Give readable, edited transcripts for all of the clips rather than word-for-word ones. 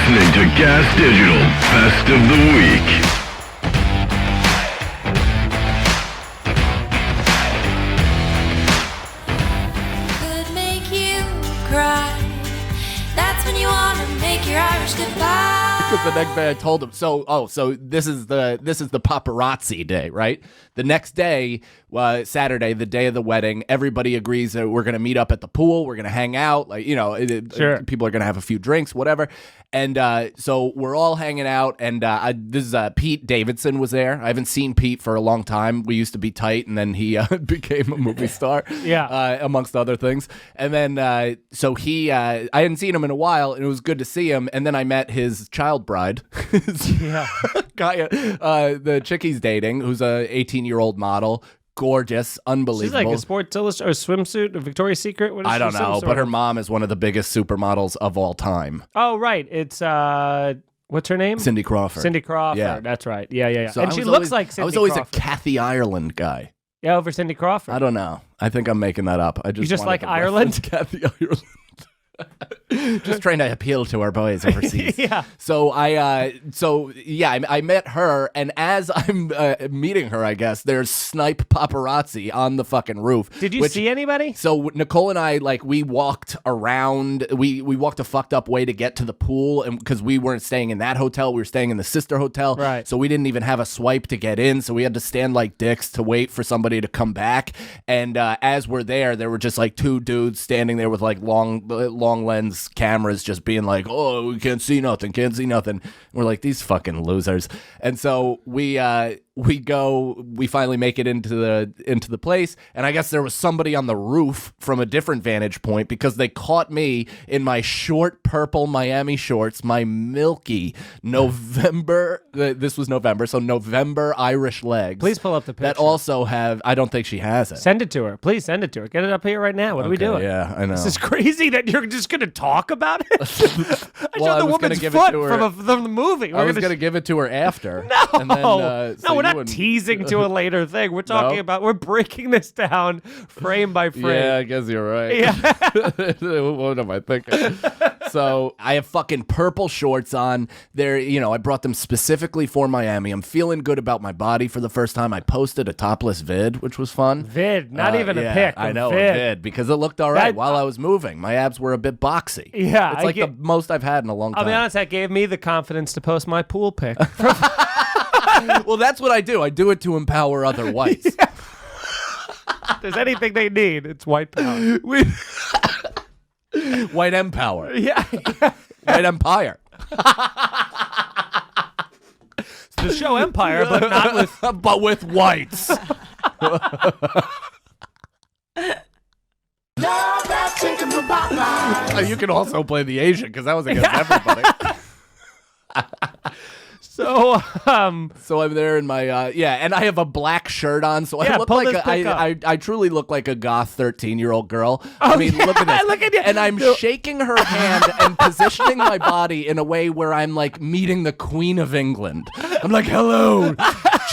listening to Gas Digital Best of the Week. Could make you cry. That's when you want to make your Irish goodbye. Because the next day I told him, so this is the paparazzi day, right? The next day, Saturday, the day of the wedding, everybody agrees that we're going to meet up at the pool. We're going to hang out. Like, Sure. People are going to have a few drinks, whatever. And so we're all hanging out. And this is Pete Davidson was there. I haven't seen Pete for a long time. We used to be tight, and then he became a movie star, amongst other things. And then so I hadn't seen him in a while, and it was good to see him. And then I met his child bride, guy, the chick he's dating, who's a 18-year-old model. Gorgeous, unbelievable. She's like a Sports Illustrated or swimsuit, a Victoria's Secret. What is I don't she, know, some but sort her of- mom is one of the biggest supermodels of all time. Oh, right. It's what's her name? Cindy Crawford. Cindy Crawford. Yeah. That's right. Yeah. So And I she was looks always- like Cindy I was always Crawford. a Kathy Ireland guy. Yeah, over Cindy Crawford. I don't know. I think I'm making that up. I just You just wanted like to Ireland? reference Kathy Ireland. Just trying to appeal to our boys overseas. Yeah. So I met her, and as I'm meeting her, I guess there's snipe paparazzi on the fucking roof. Did you see anybody? So Nicole and I, we walked around. We walked a fucked up way to get to the pool, and because we weren't staying in that hotel, we were staying in the sister hotel. Right. So we didn't even have a swipe to get in. So we had to stand like dicks to wait for somebody to come back. And as we're there were just like two dudes standing there with like long lens cameras, just being like, "Oh, we can't see nothing." We're like, these fucking losers. And so we finally make it into the place, and I guess there was somebody on the roof from a different vantage point, because they caught me in my short purple Miami shorts, my milky November. This was November, so November Irish legs. Please pull up the picture. That also have. I don't think she has it. Send it to her. Please send it to her. Get it up here right now. What are we doing? Yeah, I know. This is crazy that you're just going to talk about it. I showed Well, I the was gonna woman's give it foot to her. from the movie. I was going to give it to her after. No, and then, no, so we're you not wouldn't- teasing to a later thing. We're talking about, we're breaking this down frame by frame. Yeah, I guess you're right. Yeah. What am I thinking? So I have fucking purple shorts on. I brought them specifically for Miami. I'm feeling good about my body for the first time. I posted a topless vid, which was fun. Vid, not even a yeah, pic. I know, vid. a vid, because it looked all right That- while I was moving. My abs were a bit boxy. Yeah, It's I like get- the most I've had in a long time. I'll be honest, that gave me the confidence to post my pool pic. Well, that's what I do. I do it to empower other whites. If there's anything they need, it's white power. White empower. Yeah. White empire. The show Empire, but not with... But with whites. You can also play the Asian, because that was against everybody. So, So I'm there in my and I have a black shirt on, so I Yeah, look pull like this pic up. I truly look like a goth 13-year-old girl. I mean, look at this. Look at you. And I'm shaking her hand and positioning my body in a way where I'm like meeting the Queen of England. I'm like, "Hello,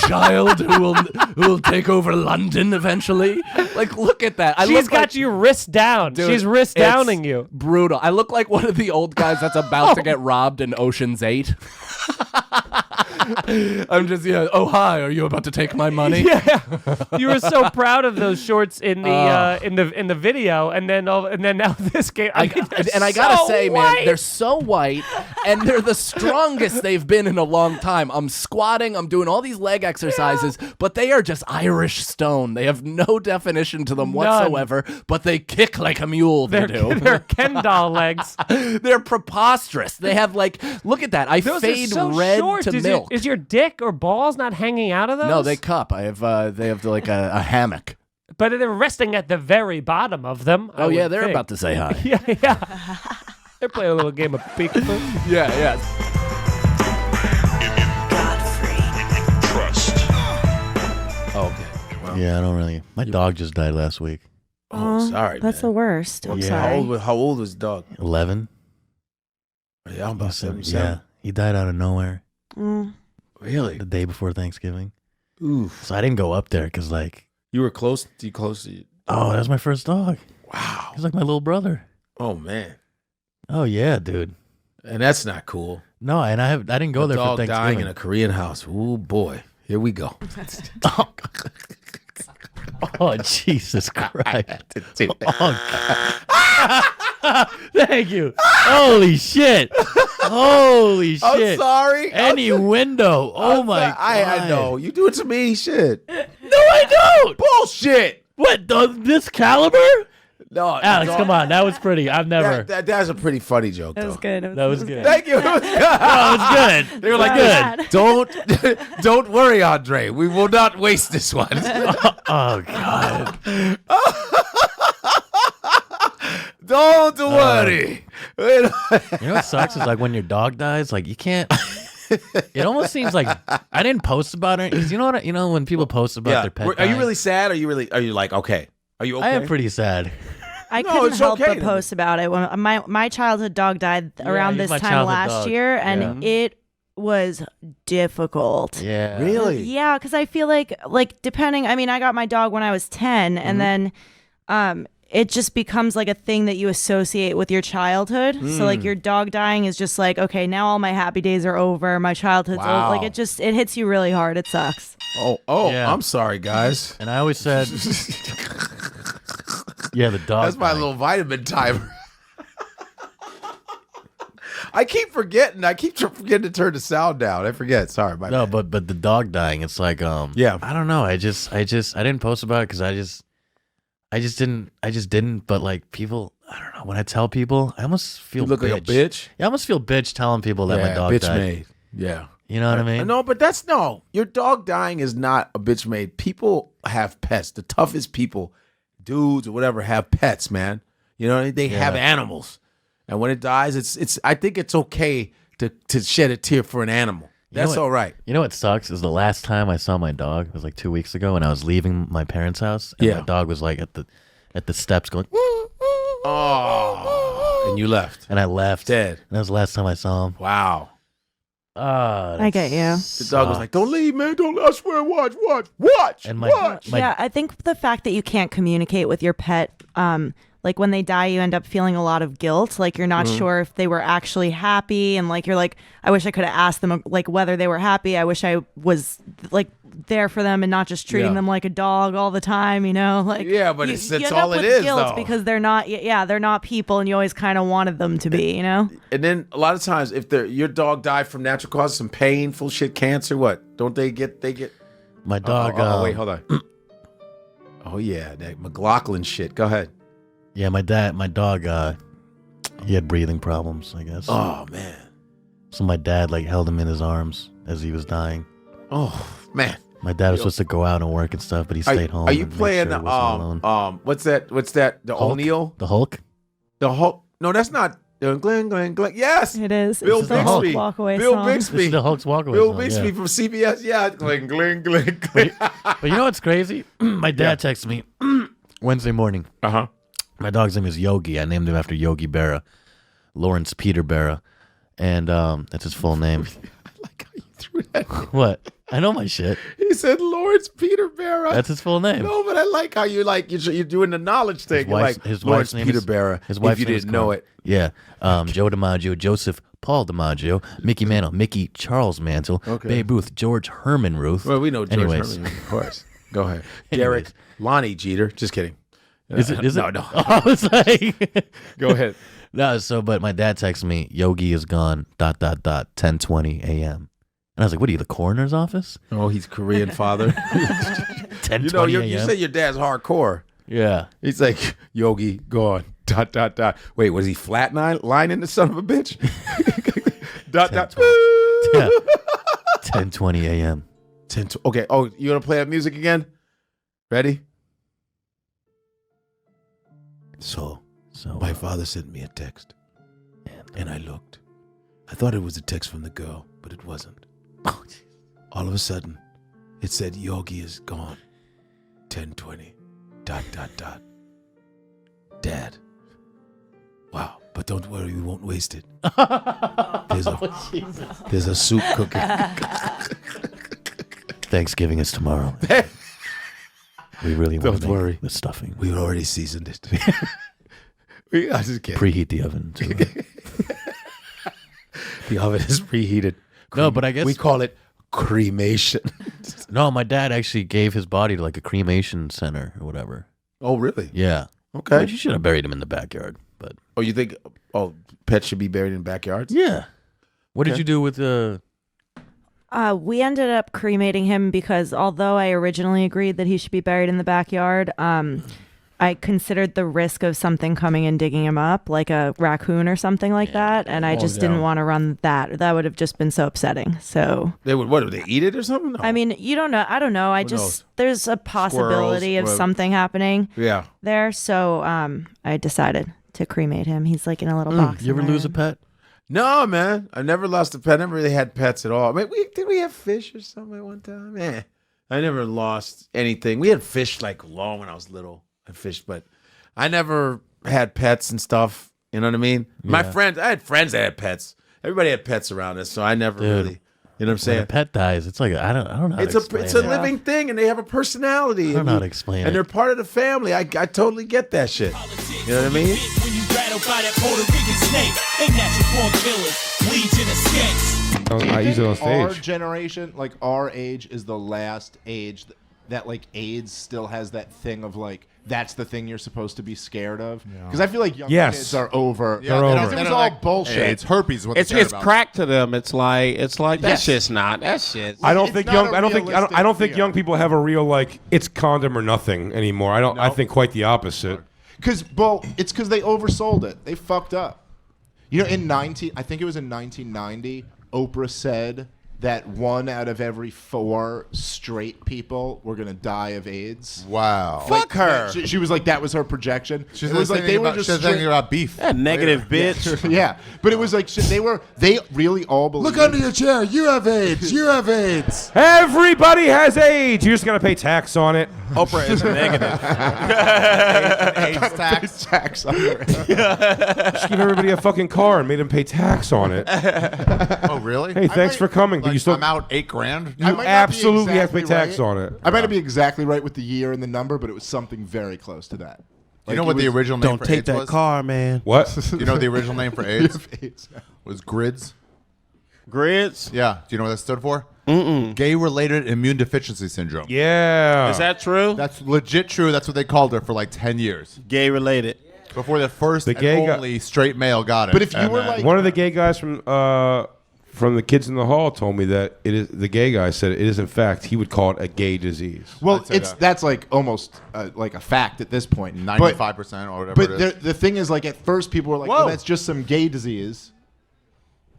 child who will take over London eventually." Like, look at that. she's look got like, you wrist down. Dude, She's wrist it's downing you. Brutal. I look like one of the old guys that's about to get robbed in Ocean's 8. I'm just, oh, hi, are you about to take my money? Yeah, you were so proud of those shorts in the in the video, and then now this game. I gotta say, man, they're so white, and they're the strongest they've been in a long time. I'm squatting, I'm doing all these leg exercises, but they are just Irish stone. They have no definition to them whatsoever, but they kick like a mule. They do. They're Ken doll legs. They're preposterous. They have look at that. I Those fade are so red short. to milk. Is your dick or balls not hanging out of those? No, they cup. They have like a hammock. But they're resting at the very bottom of them. Oh yeah, they're about to say hi. Yeah. They're playing a little game of peekaboo. Yeah. Trust. Okay. Well, Yeah, I don't really. My dog just died last week. Oh, sorry, That's man. the worst. I'm Yeah. sorry. How old was the dog? 11. Yeah, I'm about So, 77. yeah, he died out of nowhere Mm. Really? the day before Thanksgiving. Oof. So I didn't go up there because, You were close to oh, that was my first dog. Wow. He's like my little brother. Oh, man. Oh, yeah, dude. And that's not cool. No, and I didn't go A there for dog dying Thanksgiving. in a Korean house. Oh boy, here we go. Oh, Jesus Christ. Thank you. Holy shit. Holy shit. I'm sorry. Any window. Oh, my God. I know. You do it to me. Shit. No, I don't. Bullshit. What, this caliber? No, Alex, dog- come on. That was pretty. I've never. That's a pretty funny joke, That though. was good. That was good. Thank you. It was good. That was good. They were like, good. don't worry, Andre. We will not waste this one. Oh, God. Don't worry. You know what sucks is like when your dog dies, like you can't. It almost seems like I didn't post about it because you know what? You know when people post about their pet. Are you dying? really sad? Are you like okay? Are you okay? I am pretty sad. I No, couldn't it's help okay but to post about it. When my childhood dog died around he's this my time childhood last dog. year, and it was difficult. Yeah. Really? Yeah, because I feel like depending. I mean, I got my dog when I was 10, and then it just becomes like a thing that you associate with your childhood. So like your dog dying is just like, okay, now all my happy days are over. My childhood's Wow. over. Like it hits you really hard. It sucks. Oh, Yeah. I'm sorry, guys. And I always said, yeah, the dog. That's my died. little vitamin timer. I keep forgetting. I keep forgetting to turn the sound down. I forget. Sorry, my No, bad. but the dog dying, it's like Yeah. I don't know. I didn't post about it because I just didn't. But like people, I don't know. When I tell people, I almost feel You look like a bitch. Yeah, I almost feel bitch telling people that my dog bitch died. made. Yeah. You know what I mean? No, but that's no. Your dog dying is not a bitch made. People have pets. The toughest people, dudes or whatever, have pets, man. You know, they have animals. And when it dies, it's. I think it's okay to shed a tear for an animal. That's what? all right. You know what sucks is the last time I saw my dog was like 2 weeks ago when I was leaving my parents' house. And Yeah. my dog was like at the steps going, Oh, and you left. and I left. Dead. And that was the last time I saw him. Wow. I get you. The dog was like, "Don't leave, man. Don't. I swear, watch." And my- watch. my- Yeah, I think the fact that you can't communicate with your pet, like when they die, you end up feeling a lot of guilt. Like you're not sure if they were actually happy, and like you're like, I wish I could have asked them like whether they were happy. I wish I was like there for them and not just treating Yeah. them like a dog all the time. You know, like Yeah, but you, it's you that's end all up it with is, guilt though. because they're not. Yeah, they're not people, and you always kind of wanted them to be. You know. And then a lot of times, if your dog died from natural causes, some painful shit, cancer, what? Don't they get? My dog. Oh, wait, hold on. Oh yeah, that McLaughlin shit. Go ahead. Yeah, my dog. He had breathing problems, I guess. Oh man. So my dad like held him in his arms as he was dying. Oh man. My dad was supposed to go out and work and stuff, but he stayed home. Are you and made playing sure he wasn't alone. what's that? The Hulk? O'Neill? The Hulk? The Hulk? No, that's not. Glenn. Yes. It is. Bill It's the Hulk Bixby. walk away Bill song. This Bixby. is the Hulk's walkaway Bill song, Bixby yeah. from CBS. Yeah. Glenn. But you know what's crazy? My dad texted me Wednesday morning. Uh-huh. My dog's name is Yogi. I named him after Yogi Berra, Lawrence Peter Berra, and that's his full name. I like how you threw that. What? I know my shit. He said Lawrence Peter Barra. That's his full name. No, but I like how you're doing the knowledge thing. You're like His Lawrence wife's name Peter is, Barra. His wife's if you name is didn't know Carmen. it. Yeah. Joe DiMaggio, Joseph Paul DiMaggio, Mickey Mantle, Mickey Charles Mantle, Okay. Babe Ruth, George Herman Ruth. Well, we know George Anyways. Herman, of course. Go ahead. Anyways. Derek, Lonnie Jeter. Just kidding. Is it? No. I was like, Go ahead. no. So, but my dad texted me, Yogi is gone. ... 10:20 a.m. And I was like, what are you, the coroner's office? Oh, he's Korean father. 10:20 You know, you a.m. said your dad's hardcore. Yeah. He's like, Yogi, gone. ... Wait, was he lining the son of a bitch? ... 10:20. Yeah. 10:20 a.m. 10. Okay. Oh, you gonna play that music again? Ready? So, my father sent me a text, and I looked. I thought it was a text from the girl, but it wasn't. All of a sudden, it said Yogi is gone. 10:20. ... Dad. Wow, but don't worry, we won't waste it. There's a soup cooking. Thanksgiving is tomorrow. We really want Don't to worry. make the stuffing. We already seasoned it. I just kidding. Preheat the oven to The oven is preheated. No, but I guess we call it cremation. no. My dad actually gave his body to like a cremation center or whatever. Oh, really? Yeah. Okay. But you should have buried him in the backyard. But Oh, you think? Oh, pets should be buried in backyards? yeah. What did you do with We ended up cremating him because although I originally agreed that he should be buried in the backyard, I considered the risk of something coming and digging him up, like a raccoon or something like that, and I just didn't want to run that. That would have just been so upsetting. So They would. What? Would they eat it or something? No. I mean, you don't know. I don't know. knows? There's a possibility of Squirrels, something happening Yeah. there. So I decided to cremate him. He's like in a little box. You ever lose a pet? No, man. I never lost a pet. I never really had pets at all. I mean, did we have fish or something at one time? I never lost anything. We had fish like long when I was little. I fished, but I never had pets and stuff. You know what I mean? My friends, I had friends that had pets. Everybody had pets around us, so I never really. You know what I'm When saying? a pet dies, it's like I don't know. How It's to a explain it's a it. living thing, and they have a personality. I don't and know how you- to explain And it. they're part of the family. I totally get that shit. You know what I mean? When you rattled by that Puerto Rican snake, ain't natural born killers, legion of skanks. I use it on Our stage. generation, like our age, is the last age that like AIDS still has that thing of like that's the thing you're supposed to be scared of. Because I feel like young Yes. kids are over. They're over. Because it was all bullshit. It's herpes. What they care It's about. crack to them. It's like that Yes. shit's not. That shit. I don't It's think not young. a I don't think. I don't realistic think fear. young people have a real like. It's condom or nothing anymore. I don't. I think quite the opposite. Because it's because they oversold it. They fucked up. You know, I think it was in 1990, Oprah said that 1 out of every 4 straight people were gonna die of AIDS. Wow. Fuck her. She was like, that was her projection. She's It was like they were just thinking straight- about beef. That negative bitch. yeah, but it was like they really all believed. Look under your chair. You have AIDS. You have AIDS. Everybody has AIDS. You just gotta pay tax on it. Oprah is negative. AIDS tax. tax on it. Just give everybody a fucking car and made them pay tax on it. Oh, really? Hey, thanks for coming. But Like, you still I'm out $8,000. I you might not be absolutely have to pay exactly tax right. on it. I might not be exactly right with the year and the number, but it was something very close to that. You know what the original name Don't for take AIDS that was? car, man. What? You know what the original name for AIDS was GRIDS? Grids. Yeah. Do you know what that stood for? Gay-related immune deficiency syndrome. Yeah. Is that true? That's legit true. That's what they called it for like 10 years. Gay related. Before the first The and gay guy- only straight male got it. But if you And were then- like- One of the gay guys from the Kids in the Hall told me that it is. The gay guy said it is in fact he would call it a gay disease. Well, say that. that's like almost like a fact at this point. 95% or whatever But it is. the thing is, like at first people were like, Whoa. "Oh, that's just some gay disease."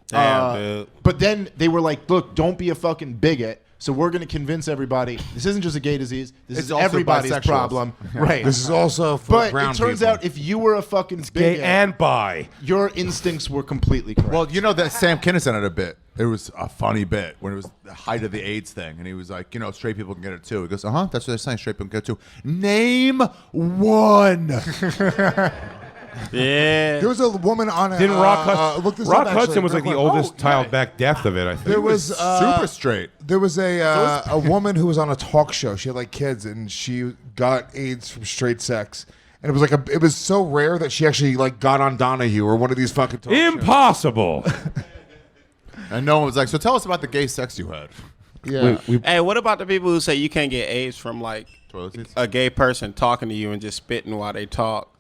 Damn, dude. But then they were like, "Look, don't be a fucking bigot." So we're going to convince everybody this isn't just a gay disease. This It's is also everybody's bisexuals. problem. Right. This is also for But brown it turns people. out if you were a fucking Gay bigot, and bi. your instincts were completely correct. Well, you know that Sam Kinison had a bit. It was a funny bit when it was the height of the AIDS thing, and he was like, you know, straight people can get it too. He goes, that's what they're saying, straight people can get it too. Name one. Yeah. There was a woman on a. Didn't Rock Hudson? look this Rock up, Hudson actually, was like the real quick. oldest tiled back death of it. I think. There was Super straight. There was a woman who was on a talk show. She had like kids, and she got AIDS from straight sex. And it was like it was so rare that she actually like got on Donahue or one of these fucking talk shows. Impossible. And no one was like, so tell us about the gay sex you had. Yeah. Hey, what about the people who say you can't get AIDS from like Toilet seats? a gay person talking to you and just spitting while they talk?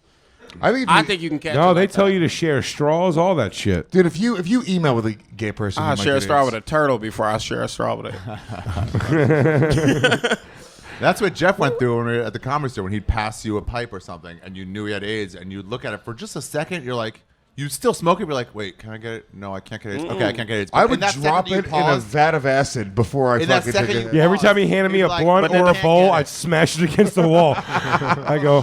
I think you can catch. No, it they like tell that. you to share straws, all that shit. Dude, if you email with a gay person, I you might share a get straw AIDS. with a turtle before I share a straw with it. That's what Jeff went through when we were at the Comedy Store, when he'd pass you a pipe or something, and you knew he had AIDS, and you'd look at it for just a second, you're like, you still smoke it, you're like, wait, can I get it? No, I can't get it. Okay, I can't get it. I In would that drop second you it in a pause, vat of acid before I In that fucking second take you- it. Yeah, every time he handed me He's a like, blunt but then or a can't bowl, get it. I'd smash it against the wall. I go,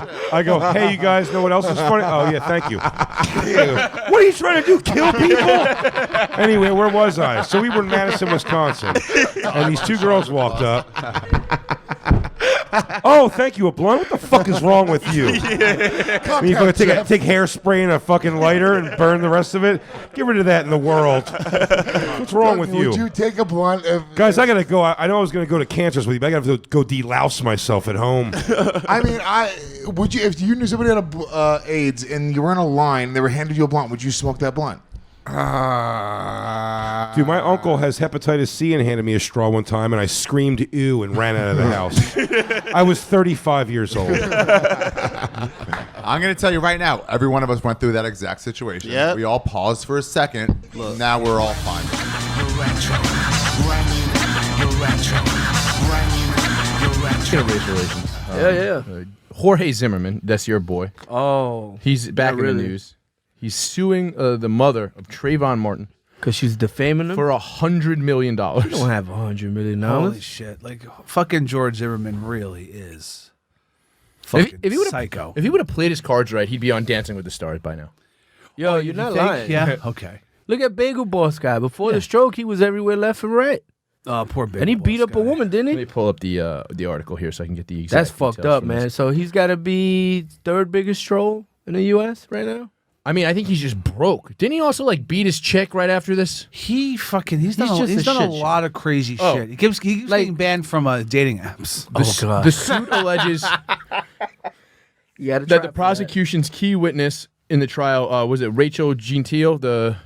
hey, you guys know what else is funny? Oh, yeah, thank you. What are you trying to do, kill people? Anyway, where was I? So we were in Madison, Wisconsin, and these two girls walked up. Oh, thank you, a blunt? What the fuck is wrong with you? You go take hairspray and a fucking lighter and burn the rest of it? Get rid of that in the world. What's wrong with you? Would you take a blunt? Guys, I gotta go. I know I was gonna go to Kansas with you, but I gotta go delouse myself at home. I mean, would you if you knew somebody had AIDS and you were in a line, and they were handing you a blunt, would you smoke that blunt? Dude, my uncle has hepatitis C and handed me a straw one time, and I screamed ew and ran out of the house. I was 35 years old. I'm going to tell you right now, every one of us went through that exact situation. Yep. We all paused for a second. Now we're all fine. Speaking of race relations. Yeah. Jorge Zimmerman, that's your boy. Oh. He's back in really. the news. He's suing the mother of Trayvon Martin. Because she's defaming him? For $100 million. You don't have $100 million. Holy shit. Like, fucking George Zimmerman really is fucking if he would've- psycho. If he would have played his cards right, he'd be on Dancing with the Stars by now. Yo, you're not lying. Yeah? Okay. Look at Bagel Boss guy. Before the stroke, he was everywhere left and right. Poor Bagel And he Boss beat up a woman, didn't Let he? me pull up the article here so I can get the exact That's fucked details up, from man. this. So he's got to be third biggest troll in the U.S. right now? I mean, I think he's just broke. Didn't he also like beat his chick right after this? He's done just a a lot of crazy Oh. shit. He keeps getting banned from dating apps. The suit alleges that the prosecution's key witness in the trial was it Rachel Gentile, the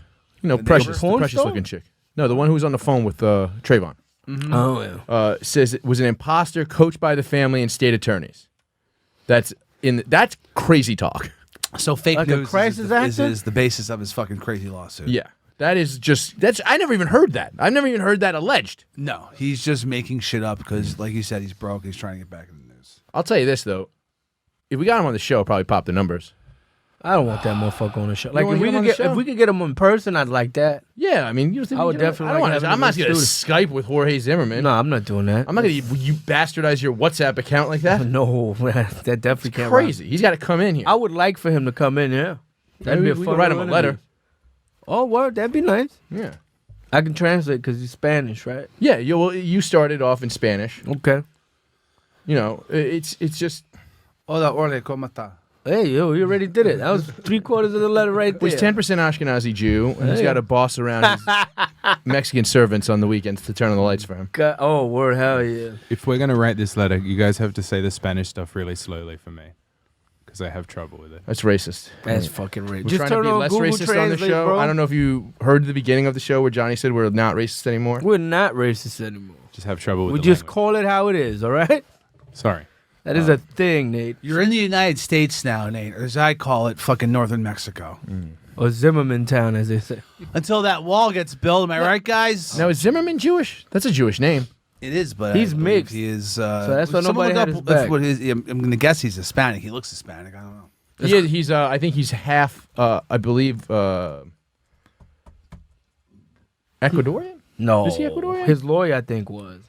precious porn star? looking chick. No, the one who was on the phone with Trayvon. Mm-hmm. Oh, yeah. Says it was an imposter coached by the family and state attorneys. That's crazy talk. So fake Like a news crisis actor? is the basis of his fucking crazy lawsuit. Yeah. I never even heard that. I've never even heard that alleged. No, he's just making shit up because, like you said, he's broke. He's trying to get back in the news. I'll tell you this though. If we got him on the show, probably pop the numbers. I don't want that motherfucker on the show. Like, wanna if get him on the show? we could get him in person, I'd like that. Yeah, I mean, you think I would you know, definitely I don't like wanna- having I'm him not in going to the Skype with Jorge Zimmerman. No, I'm not doing that. I'm not going to. You bastardize your WhatsApp account like that. No, that definitely can't. Crazy. He's got to come in here. I would like for him to come in. Yeah, that'd Maybe be a we fun could write him a interview. letter. Oh, word, that'd be nice. Yeah. I can translate because he's Spanish, right? Yeah. You started off in Spanish. Okay. You know, it's just. Hola, Orle, ¿cómo está? Hey, yo, you already did it. That was 3/4 of the letter right there. He's 10% Ashkenazi Jew, and he's got to boss around his Mexican servants on the weekends to turn on the lights for him. Oh, word, hell yeah. If we're going to write this letter, you guys have to say the Spanish stuff really slowly for me. Because I have trouble with it. That's racist. That's fucking racist. We're Just trying to turn be on less Google racist on the Translate, show. bro. I don't know if you heard the beginning of the show where Johnny said we're not racist anymore. We're not racist anymore. Just have trouble with We the just language. call it how it is, all right? Sorry. That is a thing, Nate. You're in the United States now, Nate, or as I call it, fucking northern Mexico. Or Zimmerman town, as they say. Until that wall gets built, am I right, guys? Now, is Zimmerman Jewish? That's a Jewish name. It is, but He's I believe mixed. He is. So that's why nobody had his back. I'm going to guess he's Hispanic. He looks Hispanic. I don't know. He's I think he's half, I believe, Ecuadorian? No. Is he Ecuadorian? His lawyer, I think, was.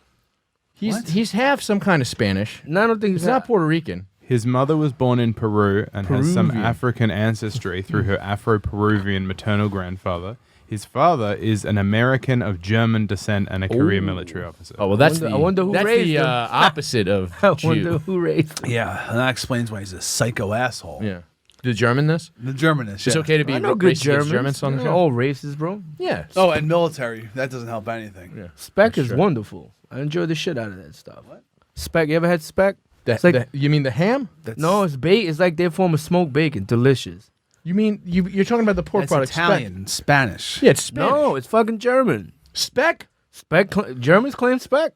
He's half some kind of Spanish. No, I don't think He's not Puerto Rican. His mother was born in Peru and has some Peruvian. African ancestry through her Afro-Peruvian maternal grandfather. His father is an American of German descent and a career military officer. Oh, well, that's I wonder who that's raised the him. opposite of I Jew. wonder who raised him. Yeah, and that explains why he's a psycho asshole. Yeah. The Germanness? The Germanish. It's okay to be I know good racist against Germans. Germans on the They're show? all racist, bro. Yeah. Oh, and military. That doesn't help anything. Yeah. Spec is Sure. wonderful. I enjoy the shit out of that stuff. What? Spec, you ever had spec? It's like- you mean the ham? No, it's bacon. It's like their form of smoked bacon. Delicious. You mean you're talking about the pork That's product Italian, Spanish. Yeah, it's Spanish. No, it's fucking German. Spec? Germans claim spec.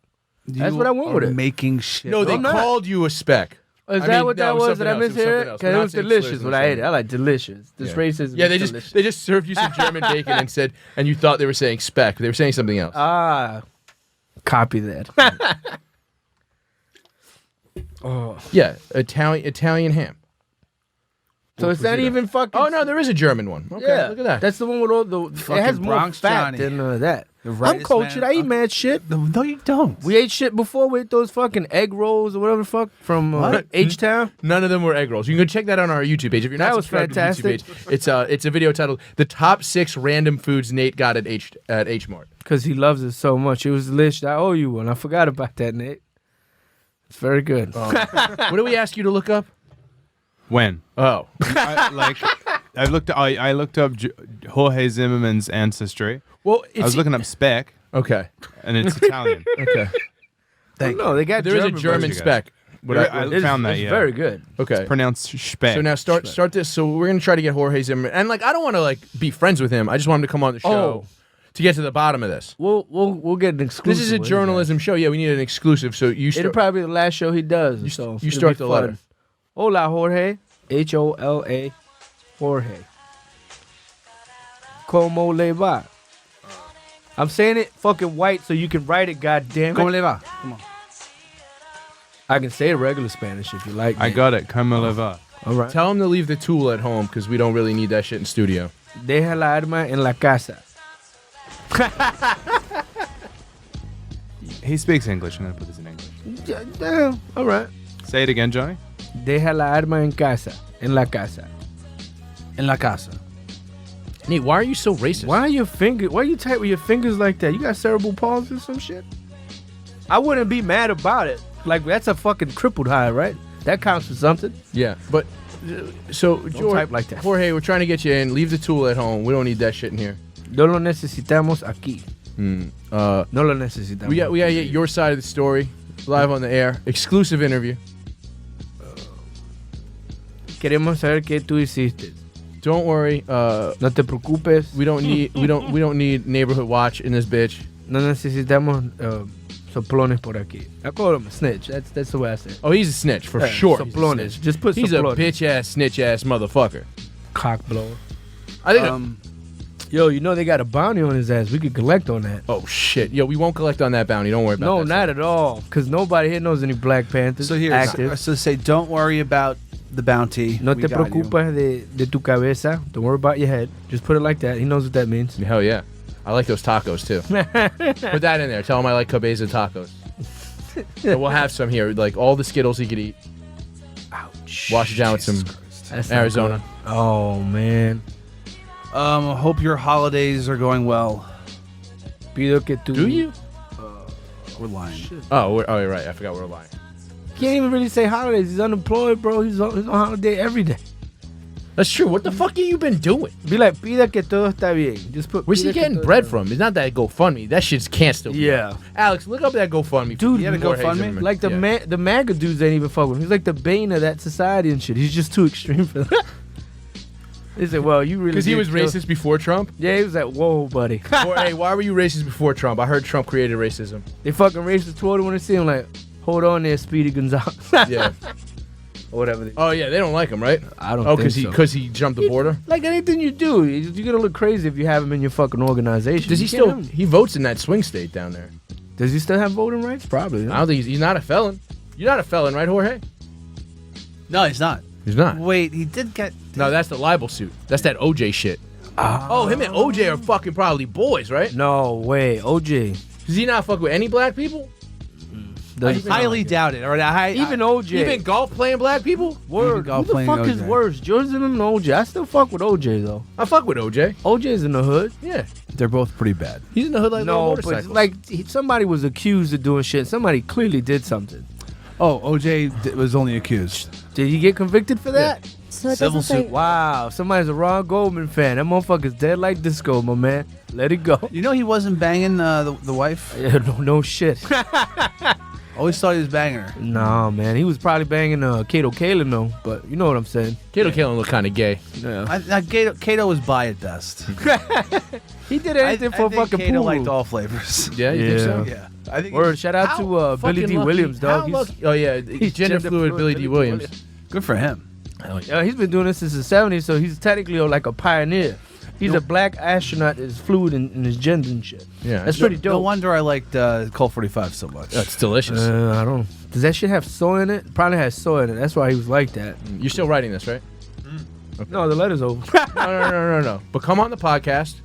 That's You what I went with are it. making shit. No, they I'm not. called you a spec. Is I that mean, what that no, was? something Did I else, it was mishear something it? else. Because We're it not was saying delicious slurs when in I this ate it. I like delicious. This racism. Yeah, is delicious. they just served you some German bacon and said, and you thought they were saying spec. They were saying something else. Ah, copy that. Oh, Yeah, Italian ham. so it's not even fucking. Oh no, there is a German one. Okay, yeah, look at that. That's the one with all the. Fucking It has more Bronx fat Johnny. than that. The I'm rightest cultured. man- I eat mad shit. No, you don't. We ate shit before. We ate those fucking egg rolls or whatever the fuck from H-Town. None of them were egg rolls. You can go check that on our YouTube page. If you're not That was subscribed to the YouTube fantastic. page, it's a video titled "The Top 6 Random Foods Nate Got at H Mart." Because he loves it so much. It was delicious. I owe you one. I forgot about that, Nate. It's very good. What did we ask you to look up? When? Oh, I looked up Jorge Zimmerman's ancestry. well, I was looking up spec, Okay, and it's Italian. okay. No, they got There is a German German version. spec. I found that. It's Yeah, very good. Okay. It's pronounced Speck. So now start this. So we're gonna try to get Jorge Zimmerman, and like I don't want to like be friends with him. I just want him to come on the show to get to the bottom of this. We'll get an exclusive. This is a journalism show. Yeah, we need an exclusive. So you It'll start. probably be the last show he does. You so you it'll start be the fun. letter. Hola, Jorge. Hola, Jorge. Como le va? I'm saying it fucking white so you can write it. God damn it. Como le va? Come on. I can say it regular Spanish if you like. I got it. Como le va? All right. Tell him to leave the tool at home because we don't really need that shit in studio. Deja la arma en la casa. He speaks English. I'm gonna put this in English. Yeah, all right. Say it again, Johnny. Deja la arma en casa. En la casa. En la casa. Nate, why are you so racist? Why are you type with your fingers like that? You got cerebral palsy or some shit? I wouldn't be mad about it. Like, that's a fucking crippled high, right? That counts for something. Yeah, but so Don't type like that. Jorge, we're trying to get you in. Leave the tool at home. We don't need that shit in here. No lo necesitamos aquí. No lo necesitamos. We got to get your side of the story live on the air. Exclusive interview. Queremos saber qué tú hiciste. Don't worry. No te preocupes. We don't need neighborhood watch in this bitch. No necesitamos soplones por aquí. I call him a snitch. That's the way I say it. Oh, he's a snitch for sure. He's a Soplones. snitch. Just put He's soplones. a bitch ass, snitch ass motherfucker. Cock blower. I think. Yo, you know they got a bounty on his ass. We could collect on that. Oh shit. Yo, we won't collect on that bounty. Don't worry about No, that. not at all. Because nobody here knows any Black Panthers. So here, active. so say, don't worry about the bounty. No We te got you. preocupes de tu cabeza. Don't worry about your head. Just put it like that. He knows what that means. Hell yeah. I like those tacos too. Put that in there. Tell him I like cabeza tacos. So we'll have some here, like all the Skittles he could eat. Ouch. Wash it down with some That's not Arizona. good. Oh, man. Hope your holidays are going well. Pido que tú... Do you? We're lying. Oh, you're right. I forgot we're lying. Can't even really say holidays. He's unemployed, bro. He's on holiday every day. That's true. What the fuck have you been doing? Be like, pida que todo está bien. Just put. Where's he pida que getting todo bread está from? It's not that GoFundMe. That shit can't still be. Yeah. up. Alex, look up that GoFundMe. Dude, You had a Jorge GoFundMe? Zimmerman. Like the Yeah. the MAGA dudes ain't even fuck with him. He's like the bane of that society and shit. He's just too extreme for that. They said, well, you really Because he did was kill- racist before Trump? Yeah, he was like, whoa, buddy. Or, hey, why were you racist before Trump? I heard Trump created racism. They fucking racist Twitter when they see him like, hold on there, Speedy Gonzalez. Yeah. Or whatever. Oh, yeah, they don't like him, right? I don't Oh, think so. because he jumped the border? Like anything you do, you're gonna look crazy if you have him in your fucking organization. Does he You still... can't have him. He votes in that swing state down there. Does he still have voting rights? Probably. I don't think he's not a felon. You're not a felon, right, Jorge? No, he's not. He's not. Wait, he did get. No, that's the libel suit. That's that OJ shit. Oh, him and OJ are fucking probably boys, right? No way, OJ. Does he not fuck with any black people? I highly doubt it. Or Even OJ. Even golf playing black people? Word. Who golf the playing fuck is OJ. worse, George Zimmerman or OJ? I still fuck with OJ though. I fuck with OJ. OJ's in the hood. Yeah. They're both pretty bad. He's in the hood like little No, but motorcycles. like somebody was accused of doing shit. Somebody clearly did something. Oh, OJ was only accused. Did he get convicted for that? So it Civil doesn't say. suit. Wow, somebody's a Ron Goldman fan. That motherfucker's dead like disco, my man. Let it go. You know he wasn't banging the wife? Yeah, no shit. Always thought he was banging her. Nah, man. He was probably banging Kato Kalin though, but you know what I'm saying. Kato Kalin look kind of gay. Yeah. Kato was bi at best. He did anything for I think fucking Kato pool. liked all flavors. Yeah, you think so? Yeah. I think Word, shout out to Billy Fucking D. lucky. Williams, dog. How He's- lucky- Oh, yeah. he's Gender fluid Billy D. Williams. good for him. Yeah, he's been doing this since the 70s, so he's technically like a pioneer. He's a black astronaut that's fluid in his gender and shit. Yeah. That's pretty No dope. wonder I liked Colt 45 so much. That's delicious. I don't. Does that shit have soy in it? Probably has soy in it. That's why he was like that. You're still writing this, right? No, the letter's over. No. But come on the podcast.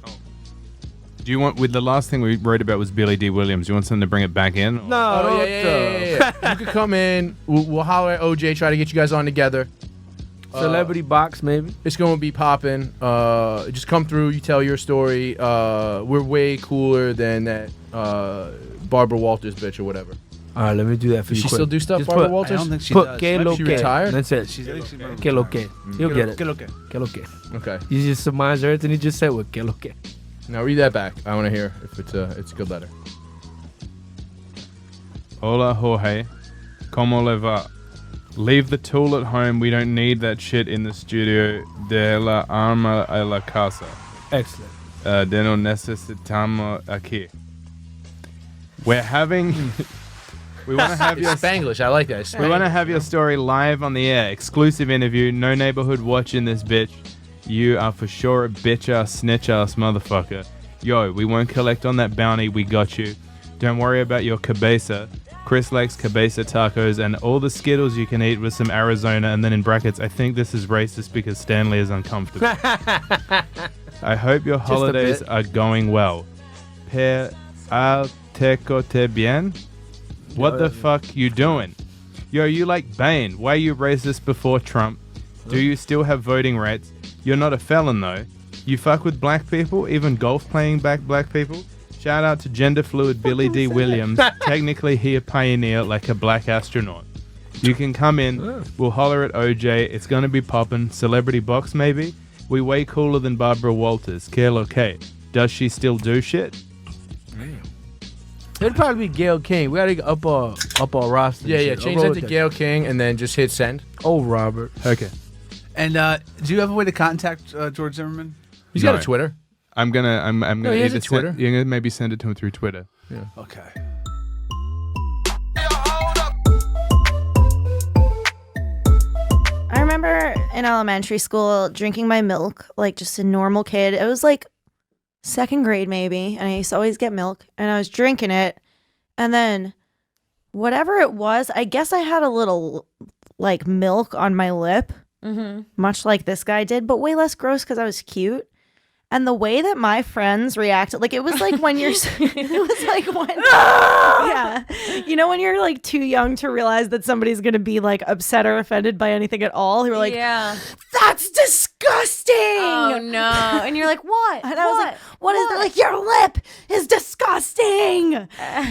Do you want, with the last thing we wrote about was Billy D. Williams, you want someone to bring it back in? Or? No, Oh, yeah. You could come in. We'll holler at OJ, try to get you guys on together. Celebrity box, maybe. It's going to be popping. Just come through. You tell your story. We're way cooler than that Barbara Walters bitch or whatever. All right, let me do that for Does you. she quick. still do stuff, Just Barbara put, Walters? I don't think she Put does. que lo She que. retired? That's it. Que lo que. He'll get it. Que lo que. Que lo que. Okay. You just surmise everything he just said with que lo que. Now read that back. I want to hear if it's a good letter. Hola, Jorge. Como le va? Leave the tool at home. We don't need that shit in the studio. De la arma a la casa. Excellent. De no necesitamos aquí. We're having... We want to have your Spanglish. I like that. We want to have your story live on the air. Exclusive interview. No neighborhood watching this bitch. You are for sure a bitch-ass, snitch-ass motherfucker. Yo, we won't collect on that bounty. We got you. Don't worry about your cabeza. Chris likes cabeza tacos and all the Skittles you can eat with some Arizona. And then in brackets, I think this is racist because Stanley is uncomfortable. I hope your holidays are going well. Per te bien? What the fuck you doing? Yo, you like Bane. Why you racist before Trump? Do you still have voting rights? You're not a felon though. You fuck with black people, even golf playing back black people? Shout out to gender fluid Billy D. Williams. Technically he a pioneer like a black astronaut. You can come in. We'll holler at OJ. It's gonna be poppin'. Celebrity box maybe? We way cooler than Barbara Walters. Que lo que? Does she still do shit? It'd probably be Gail King. We gotta get up our roster. Yeah. Change that to Gail King and then just hit send. Oh, Robert. Okay. And do you have a way to contact George Zimmerman? He's got a Twitter. I'm gonna he has a either Twitter. you're gonna maybe send it to him through Twitter. Yeah. Okay. I remember in elementary school drinking my milk like just a normal kid. It was like second grade maybe, and I used to always get milk, and I was drinking it, and then whatever it was, I guess I had a little like milk on my lip, much like this guy did, but way less gross because I was cute. And the way that my friends reacted, like it was like when you're, it was like when, yeah, you know, when you're like too young to realize that somebody's gonna be like upset or offended by anything at all. Who are like, Yeah. that's disgusting. Oh no! And you're like, what? And I was like, what is that? Like, your lip is disgusting.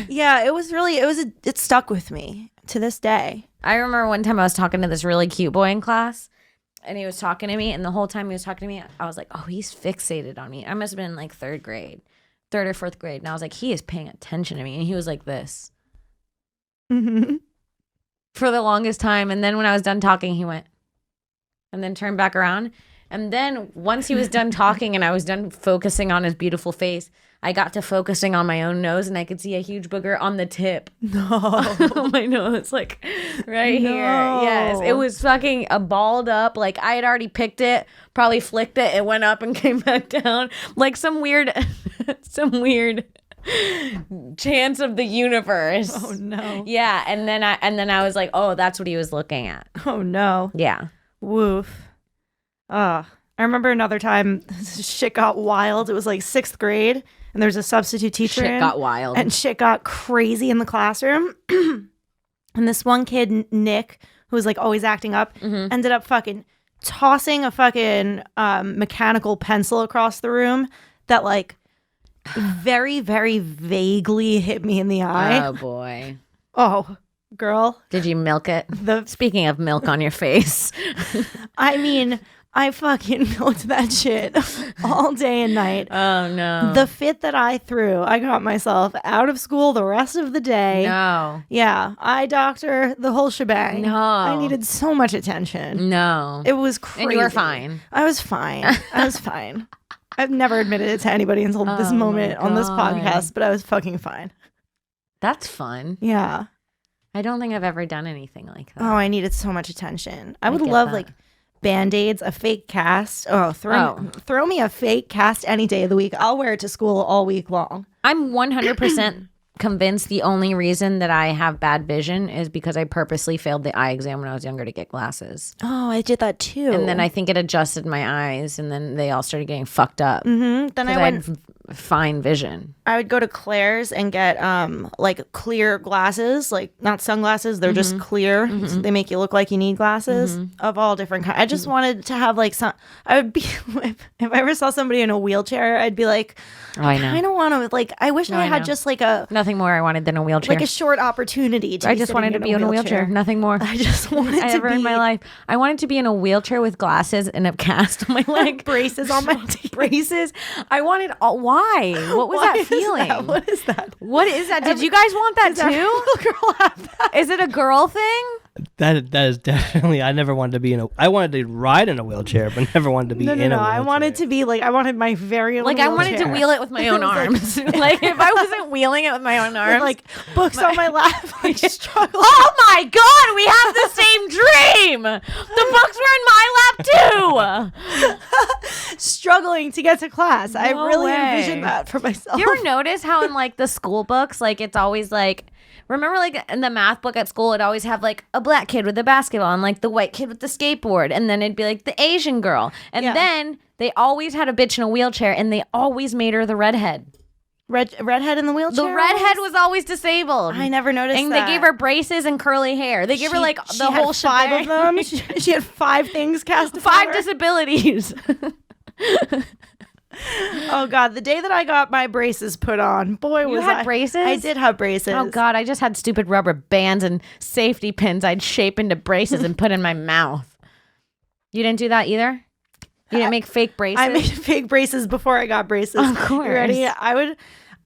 Yeah, it was really, it stuck with me to this day. I remember one time I was talking to this really cute boy in class, and he was talking to me, and the whole time he was talking to me, I was like, oh, he's fixated on me. I must have been in like third or fourth grade. And I was like, he is paying attention to me. And he was like this for the longest time. And then when I was done talking, he went and then turned back around. And then once he was done talking and I was done focusing on his beautiful face, I got to focusing on my own nose, and I could see a huge booger on the tip. No. On my nose, like right here. Yes. It was fucking a balled up. Like I had already picked it, probably flicked it, it went up and came back down. Like some weird chance of the universe. Oh no. Yeah. And then I was like, oh, that's what he was looking at. Oh no. Yeah. Woof. I remember another time shit got wild. It was like 6th grade, and there was a substitute teacher. Shit got wild. And shit got crazy in the classroom. And this one kid, Nick, who was like always acting up, ended up fucking tossing a fucking mechanical pencil across the room that like very, very vaguely hit me in the eye. Oh boy. Oh, girl. Did you milk it? Speaking of milk on your face. I mean, I fucking milked that shit all day and night. Oh no. The fit that I threw, I got myself out of school the rest of the day. No. Yeah, eye doctor, the whole shebang. No. I needed so much attention. No. It was crazy. And you were fine. I was fine. I was fine. I've never admitted it to anybody until this moment on this podcast, but I was fucking fine. That's fun. Yeah. I don't think I've ever done anything like that. Oh, I needed so much attention. I would get love that. like Band-Aids, a fake cast. Oh, throw me a fake cast any day of the week. I'll wear it to school all week long. I'm 100% convinced the only reason that I have bad vision is because I purposely failed the eye exam when I was younger to get glasses. Oh, I did that too. And then I think it adjusted my eyes, and then they all started getting fucked up. Then I went. had fine vision. I would go to Claire's and get like clear glasses, like not sunglasses. They're just clear. So they make you look like you need glasses of all different kinds. I just wanted to have like some. I would be if I ever saw somebody in a wheelchair, I'd be like, I know. I kind of want to like. I wish I had know. just like a Nothing more I wanted than a wheelchair. like a short opportunity. To I be just sitting wanted to be in a wheelchair. Nothing more. I just wanted to ever be in my life. I wanted to be in a wheelchair with glasses and a cast on my leg, braces on my braces. I wanted all. Why? What was that feeling? What is that? What is that? Did you guys want that too? Girl have that? Is it a girl thing? That is definitely. I never wanted to be in a. I wanted to ride in a wheelchair, but never wanted to be No, in a wheelchair. I wanted to be like I wanted my very own. Like I wanted to wheelchair. wheel it with my own It was arms. Like if I wasn't wheeling it with my own arms, with, like books on my lap, like struggling. Oh my God, we have the same dream. The books were in my lap too. Struggling to get to class. I No really way. envisioned that for myself. You ever notice how in like the school books, like it's always like, remember like in the math book at school, it'd always have like a black kid with a basketball and like the white kid with the skateboard. And then it'd be like the Asian girl. And then they always had a bitch in a wheelchair and they always made her the redhead. Redhead in the wheelchair? The redhead was always disabled. I never noticed and that. they gave her braces and curly hair. They gave her like she the had whole 5 shebang. of them. She had 5 things cast upon 5 her. disabilities. Oh God, the day that I got my braces put on, boy, You was had I braces? I did have braces. Oh God, I just had stupid rubber bands and safety pins I'd shape into braces and put in my mouth. You didn't do that either? You didn't make fake braces? I made fake braces before I got braces. Of course. You ready?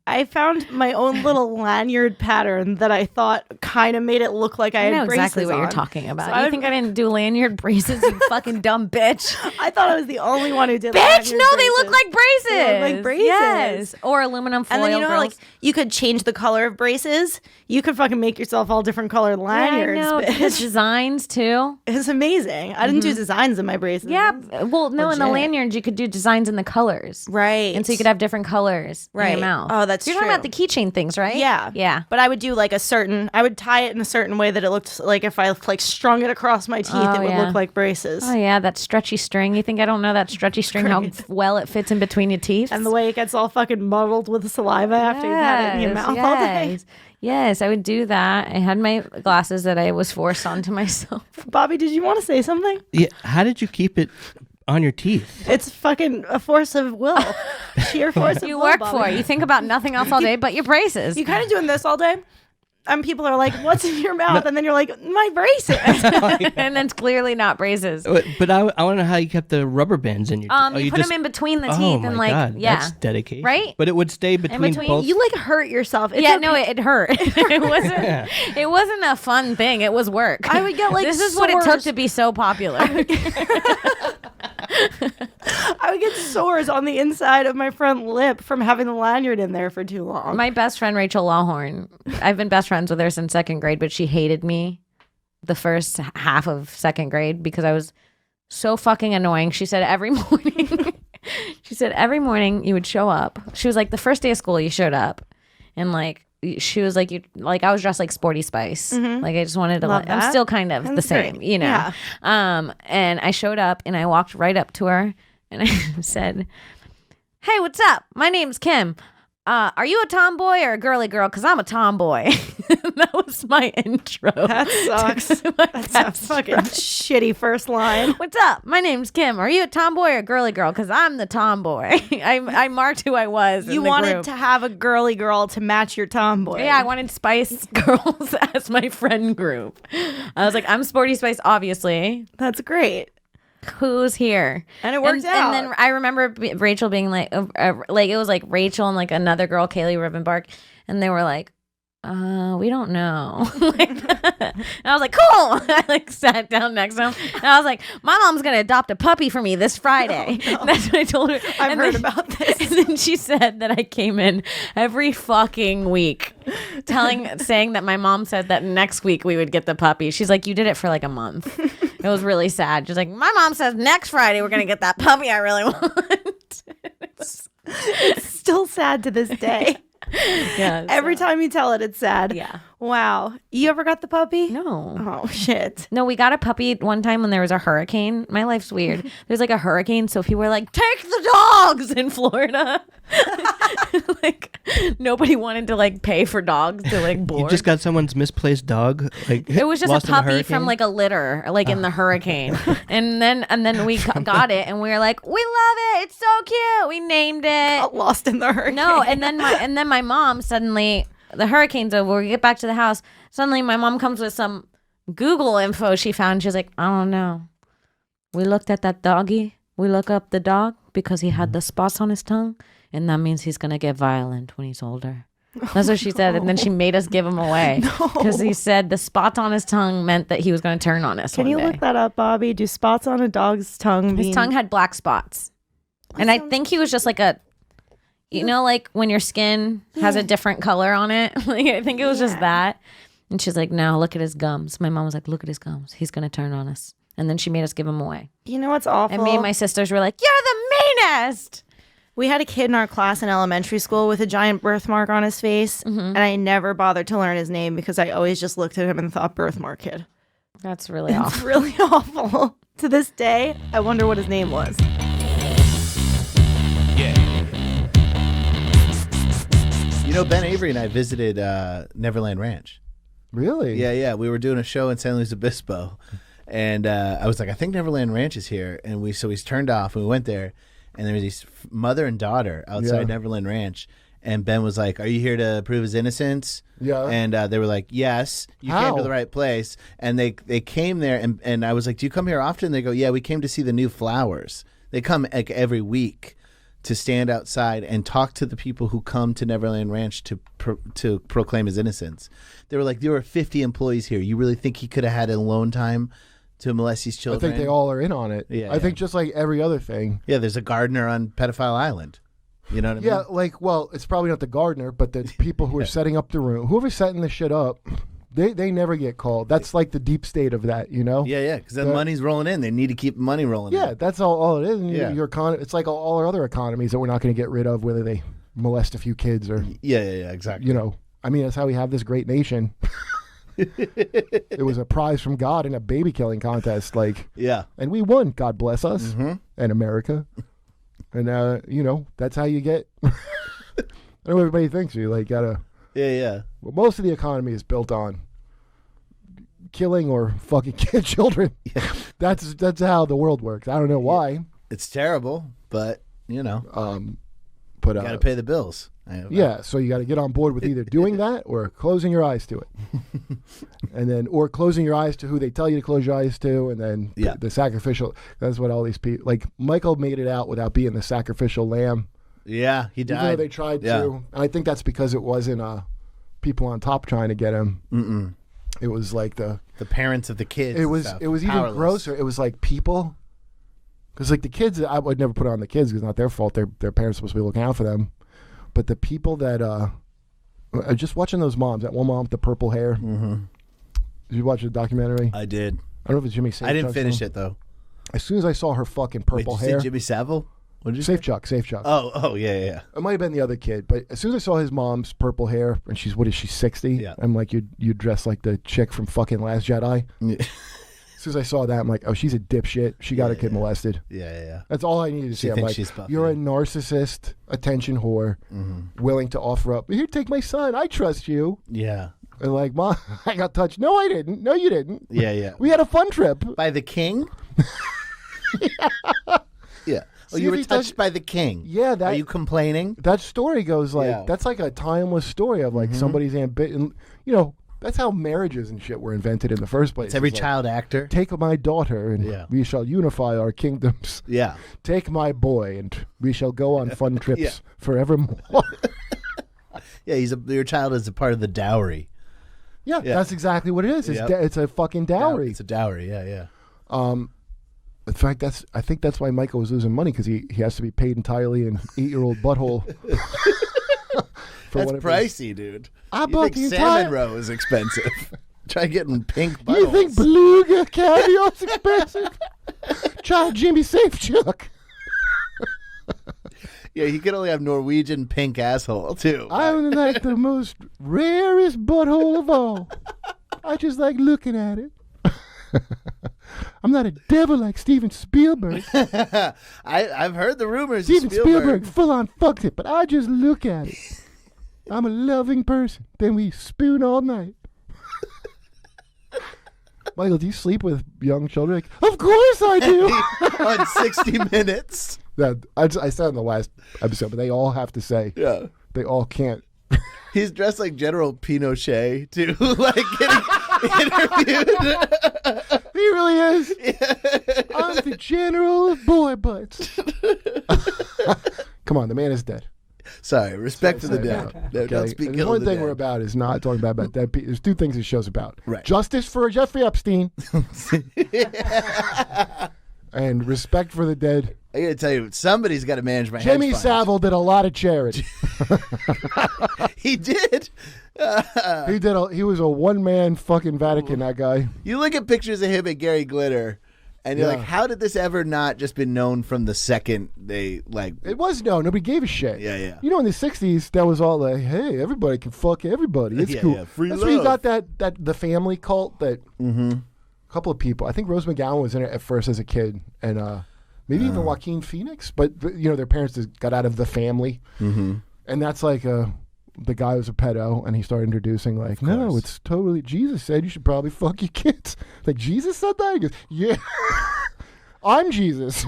I found my own little lanyard pattern that I thought kind of made it look like I I had know braces exactly what you're on. talking about. So You think I didn't do lanyard braces, you fucking dumb bitch. I thought I was the only one who did Bitch, lanyard no, they look braces. like braces. They look like braces. Yes. Or aluminum foil And then you know how, girls. like you could change the color of braces. You could fucking make yourself all different colored lanyards. Yeah, I know. The bitch. designs too. It's amazing. I didn't do designs in my braces. Yeah, well, no, in the Legit. lanyards you could do designs in the colors, right? And so you could have different colors in Right. your mouth. Oh, that's You're true. talking about the keychain things, right? Yeah, yeah. But I would do like I would tie it in a certain way that it looked like if I like strung it across my teeth, Oh, it would yeah. look like braces. Oh yeah, that stretchy string. You think I don't know that stretchy string? How well it fits in between your teeth, And the way it gets all fucking muddled with saliva after you've had it in your mouth all day. yes. Yes, I would do that. I had my glasses that I was forced onto myself. Bobby, did you want to say something? Yeah. How did you keep it on your teeth? It's fucking a force of will, sheer force of You will. work Bobby. for it. You think about nothing else all day but your braces. You kind of doing this all day. And people are like, "What's in your mouth?" And then you're like, "My braces." And then it's clearly not braces. But I want to know how you kept the rubber bands in your teeth. You put them in between the teeth Oh and my like, God, yeah, that's dedication. right? But it would stay between, both. You like hurt yourself. It's yeah, okay. no, it hurt. It wasn't. It wasn't a fun thing. It was work. I would get like this is what it took sores. to be so popular. I would get sores on the inside of my front lip from having the lanyard in there for too long. My best friend Rachel Lawhorn. I've been best friends with her since 2nd grade, but she hated me the first half of 2nd grade because I was so fucking annoying. She said every morning. She said every morning you would show up. She was like, the first day of school you showed up, and like she was like, you like I was dressed like Sporty Spice. Like I just wanted to. Love I'm that. still kind of the That's same, great. you know. Yeah. And I showed up and I walked right up to her and I said, "Hey, what's up? My name's Kim. Are you a tomboy or a girly girl? Because I'm a tomboy." That was my intro. That sucks. That's a fucking shitty first line. What's up? My name's Kim. Are you a tomboy or a girly girl? Because I'm the tomboy. I marked who I was. You in the wanted group. to have a girly girl to match your tomboy. Yeah, I wanted Spice Girls as my friend group. I was like, I'm Sporty Spice, obviously. That's great. Who's here? And it worked out. And then I remember Rachel being like it was like Rachel and like another girl, Kaylee Rivenbark, and they were like, we don't know. And I was like, cool. I like sat down next to him and I was like, my mom's gonna adopt a puppy for me this Friday. Oh, no. That's what I told her. I've heard about this. And then she said that I came in every fucking week saying that my mom said that next week we would get the puppy. She's like, you did it for like a month. It was really sad. She's like, my mom says next Friday we're gonna get that puppy I really want. It's still sad to this day. Yeah. Every time you tell it, it's sad. Yeah. Wow. You ever got the puppy? No. Oh, shit. No, we got a puppy one time when there was a hurricane. My life's weird. There's like a hurricane, so people were like, take the dogs in Florida. Like nobody wanted to like pay for dogs to like board. You just got someone's misplaced dog. Like It was just lost a in the puppy from hurricane? like a litter, like in the hurricane. and then we got it and we were like, we love it. It's so cute. We named it. Got lost in the hurricane. No, and then my mom suddenly, the hurricane's over. We get back to the house. Suddenly my mom comes with some Google info she found. She's like, I don't know. We looked at that doggy. We look up the dog because he had the spots on his tongue, and that means he's gonna get violent when he's older. That's what she said. And then she made us give him away. Because he said the spots on his tongue meant that he was going to turn on us Can one you day. look that up, Bobby? Do spots on a dog's tongue His mean... tongue had black spots. And I think he was just like a, you know, like when your skin has a different color on it. Like I think it was just that. And she's like, no, look at his gums. My mom was like, look at his gums. He's going to turn on us. And then she made us give him away. You know what's awful? And me and my sisters were like, you're the meanest. We had a kid in our class in elementary school with a giant birthmark on his face. And I never bothered to learn his name because I always just looked at him and thought birthmark kid. That's really It's awful. really awful. To this day, I wonder what his name was. You know, Ben Avery and I visited Neverland Ranch. Really? Yeah. We were doing a show in San Luis Obispo, and I was like, I think Neverland Ranch is here, and we turned off and we went there, and there was this mother and daughter outside Neverland Ranch, and Ben was like, "Are you here to prove his innocence?" Yeah. And they were like, "Yes, you came to the right place." And they came there, and I was like, "Do you come here often?" They go, "Yeah, we came to see the new flowers." They come like every week to stand outside and talk to the people who come to Neverland Ranch to proclaim his innocence. They were like, there were 50 employees here. You really think he could have had alone time to molest these I children? think they all are in on it. Yeah, I think just like every other thing. Yeah, there's a gardener on Pedophile Island. You know what I mean? Yeah, like, well, it's probably not the gardener, but the people who are setting up the room. Whoever's setting this shit up, they never get called. That's like the deep state of that, you know? Yeah, because the money's rolling in. They need to keep money rolling in. Yeah, that's all it is. And Yeah. it's like all our other economies that we're not going to get rid of, whether they molest a few kids or... Yeah, exactly. You know, I mean, that's how we have this great nation. It was a prize from God in a baby killing contest. Like, yeah. And we won, God bless us, and America. And, you know, that's how you get... I know everybody thinks you, like, gotta... Yeah. Well, most of the economy is built on killing or fucking children. Yeah. That's how the world works. I don't know why. It's terrible, but, you know. But you got to pay the bills. Yeah, so you got to get on board with either doing that or closing your eyes to it. And then, or closing your eyes to who they tell you to close your eyes to, and then the sacrificial. That's what all these people, like Michael made it out without being the sacrificial lamb. Yeah, he died. Even though they tried to. And I think that's because it wasn't people on top trying to get him. Mm-mm. It was like the parents of the kids. It was even grosser. It was like people, because like the kids, I would never put it on the kids because it's not their fault. Their parents are supposed to be looking out for them. But the people that just watching those moms, that one mom with the purple hair. Mm-hmm. Did you watch the documentary? I did. I don't know if it's Jimmy Safe. I didn't finish it though. As soon as I saw her fucking purple Wait, hair, Jimmy Savile. What did you Safe say? Chuck. Oh, yeah. It might have been the other kid, but as soon as I saw his mom's purple hair, and she's, what is she, 60? Yeah. I'm like, you dress like the chick from fucking Last Jedi. Yeah. As soon as I saw that, I'm like, oh, she's a dipshit. She got a kid molested. Yeah. That's all I needed to see. I'm thinks like, she's Buffy. you're a narcissist, attention whore, willing to offer up, here, take my son. I trust you. Yeah. And like, Mom, I got touched. No, I didn't. No, you didn't. Yeah. We had a fun trip. By the king? Yeah. Oh, See you if were he touched does- by the king. Yeah, Are you complaining? That story goes like, Yeah. that's like a timeless story of like somebody's ambition. You know, that's how marriages and shit were invented in the first place. It's every like, child actor. take my daughter and Yeah. we shall unify our kingdoms. Yeah. Take my boy and we shall go on fun trips Yeah. forevermore. Yeah, your child is a part of the dowry. Yeah, that's exactly what it is. It's, it's a fucking dowry. It's a dowry, yeah. In fact, I think that's why Michael was losing money, because he has to be paid entirely in 8-year-old butthole. That's pricey, dude. I You bought think the salmon entire- roe is expensive. Try getting pink buttholes. You think beluga caviar's expensive? Try Jimmy Safe Chuck. Yeah, he could only have Norwegian pink asshole, too. I'm like the most rarest butthole of all. I just like looking at it. I'm not a devil like Steven Spielberg. I've heard the rumors. Steven Spielberg full on fucked it, but I just look at it. I'm a loving person. Then we spoon all night. Michael, do you sleep with young children? Like, of course I do. On 60 Minutes. That I said in the last episode, but they all have to say. Yeah. They all can't. He's dressed like General Pinochet, too. Like getting interviewed. He really is. I'm the general of boy butts. Come on, the man is dead. Sorry, respect for the dead. No, don't speak There's ill one of the thing dead. we're about is not talking bad about dead people. There's two things this show's about. Right. Justice for Jeffrey Epstein and respect for the dead. I gotta tell you, somebody's got to manage my Jimmy hedge fund. Savile did a lot of charity. He did. He was a one-man fucking Vatican, that guy. You look at pictures of him and Gary Glitter, and you're Yeah. like, how did this ever not just been known from the second they like? It was known. Nobody gave a shit. Yeah, yeah. You know, in the 60s, that was all like, hey, everybody can fuck everybody. It's Yeah, cool. yeah. Free That's where you love. got that the family cult that a couple of people. I think Rose McGowan was in it at first as a kid, and maybe even Joaquin Phoenix. But you know, their parents just got out of the family, and that's like the guy was a pedo, and he started introducing like, no, it's totally. Jesus said you should probably fuck your kids. Like Jesus said that. He goes, yeah. I'm Jesus.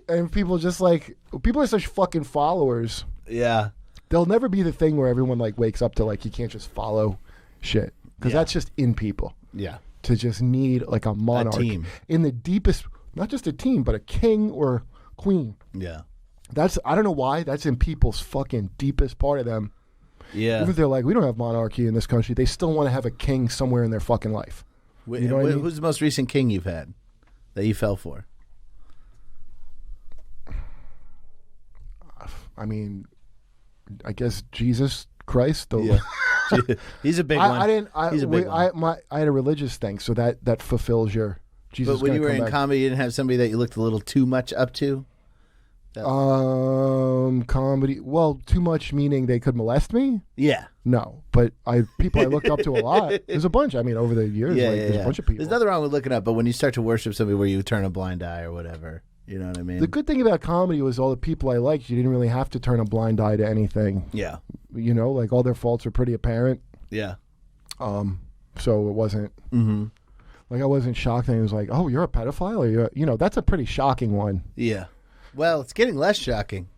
And people just like, people are such fucking followers. Yeah. There'll never be the thing where everyone like wakes up to like, you can't just follow shit. Because that's just in people. Yeah. To just need like a monarch. team. In the deepest, not just a team, but a king or queen. Yeah. That's, I don't know why, that's in people's fucking deepest part of them. Yeah. Even if they're like, we don't have monarchy in this country, they still want to have a king somewhere in their fucking life. You know what I mean? Who's the most recent king you've had that you fell for? I mean, I guess Jesus Christ. Yeah. He's a big one. I didn't. He's a big one. I had a religious thing, so that fulfills your Jesus. But when you were in back. comedy, you didn't have somebody that you looked a little too much up to? Comedy. Well, too much meaning they could molest me. Yeah. No, but people I looked up to a lot. There's a bunch. I mean, over the years, there's a bunch of people. There's nothing wrong with looking up, but when you start to worship somebody where you turn a blind eye or whatever, you know what I mean? The good thing about comedy was all the people I liked. You didn't really have to turn a blind eye to anything. Yeah. You know, like all their faults were pretty apparent. Yeah. So it wasn't. Like I wasn't shocked. And it was like, oh, you're a pedophile. Or you're, you know, that's a pretty shocking one. Yeah. Well, it's getting less shocking.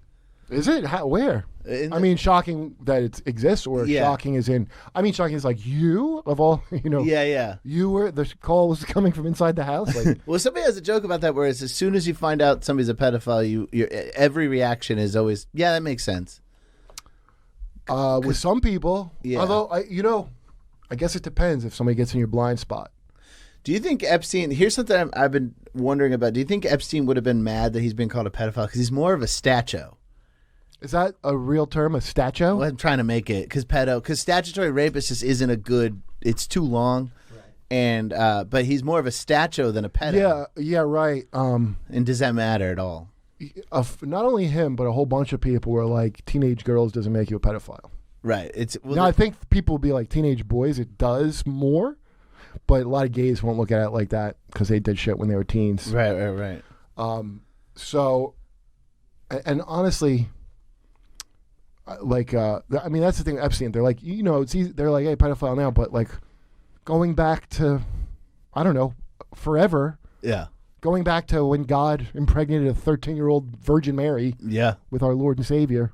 Is it? Where? I mean, shocking that it exists, or shocking as in. I mean, shocking is like you of all. You know. Yeah, yeah. You were the call was coming from inside the house. Like, well, somebody has a joke about that, where it's as soon as you find out somebody's a pedophile, your every reaction is always, yeah, that makes sense. With some people, Yeah. although I guess it depends if somebody gets in your blind spot. Do you think Epstein? Here's something I've been wondering about. Do you think Epstein would have been mad that he's been called a pedophile because he's more of a stacho? Is that a real term, a stacho? Well, I'm trying to make it because statutory rapist just isn't a good. It's too long, and but he's more of a stacho than a pedo. Yeah, right. And does that matter at all? Not only him, but a whole bunch of people were like, teenage girls doesn't make you a pedophile. Right. It's now I think people will be like, teenage boys, it does more, but a lot of gays won't look at it like that because they did shit when they were teens. Right. So, and honestly, like, I mean, that's the thing with Epstein. They're like, you know, it's easy. They're like, hey, pedophile now, but like, going back to, I don't know, forever. Yeah. Going back to when God impregnated a 13-year-old Virgin Mary. Yeah. With our Lord and Savior.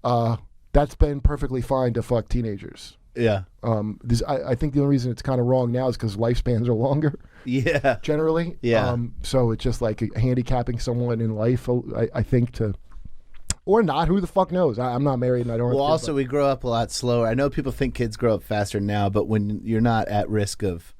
That's been perfectly fine to fuck teenagers. Yeah. I think the only reason it's kind of wrong now is because lifespans are longer. Yeah. Generally. Yeah. So it's just like handicapping someone in life, I think, to... Or not, who the fuck knows? I'm not married and I don't have Well, kids, also, we grow up a lot slower. I know people think kids grow up faster now, but when you're not at risk of,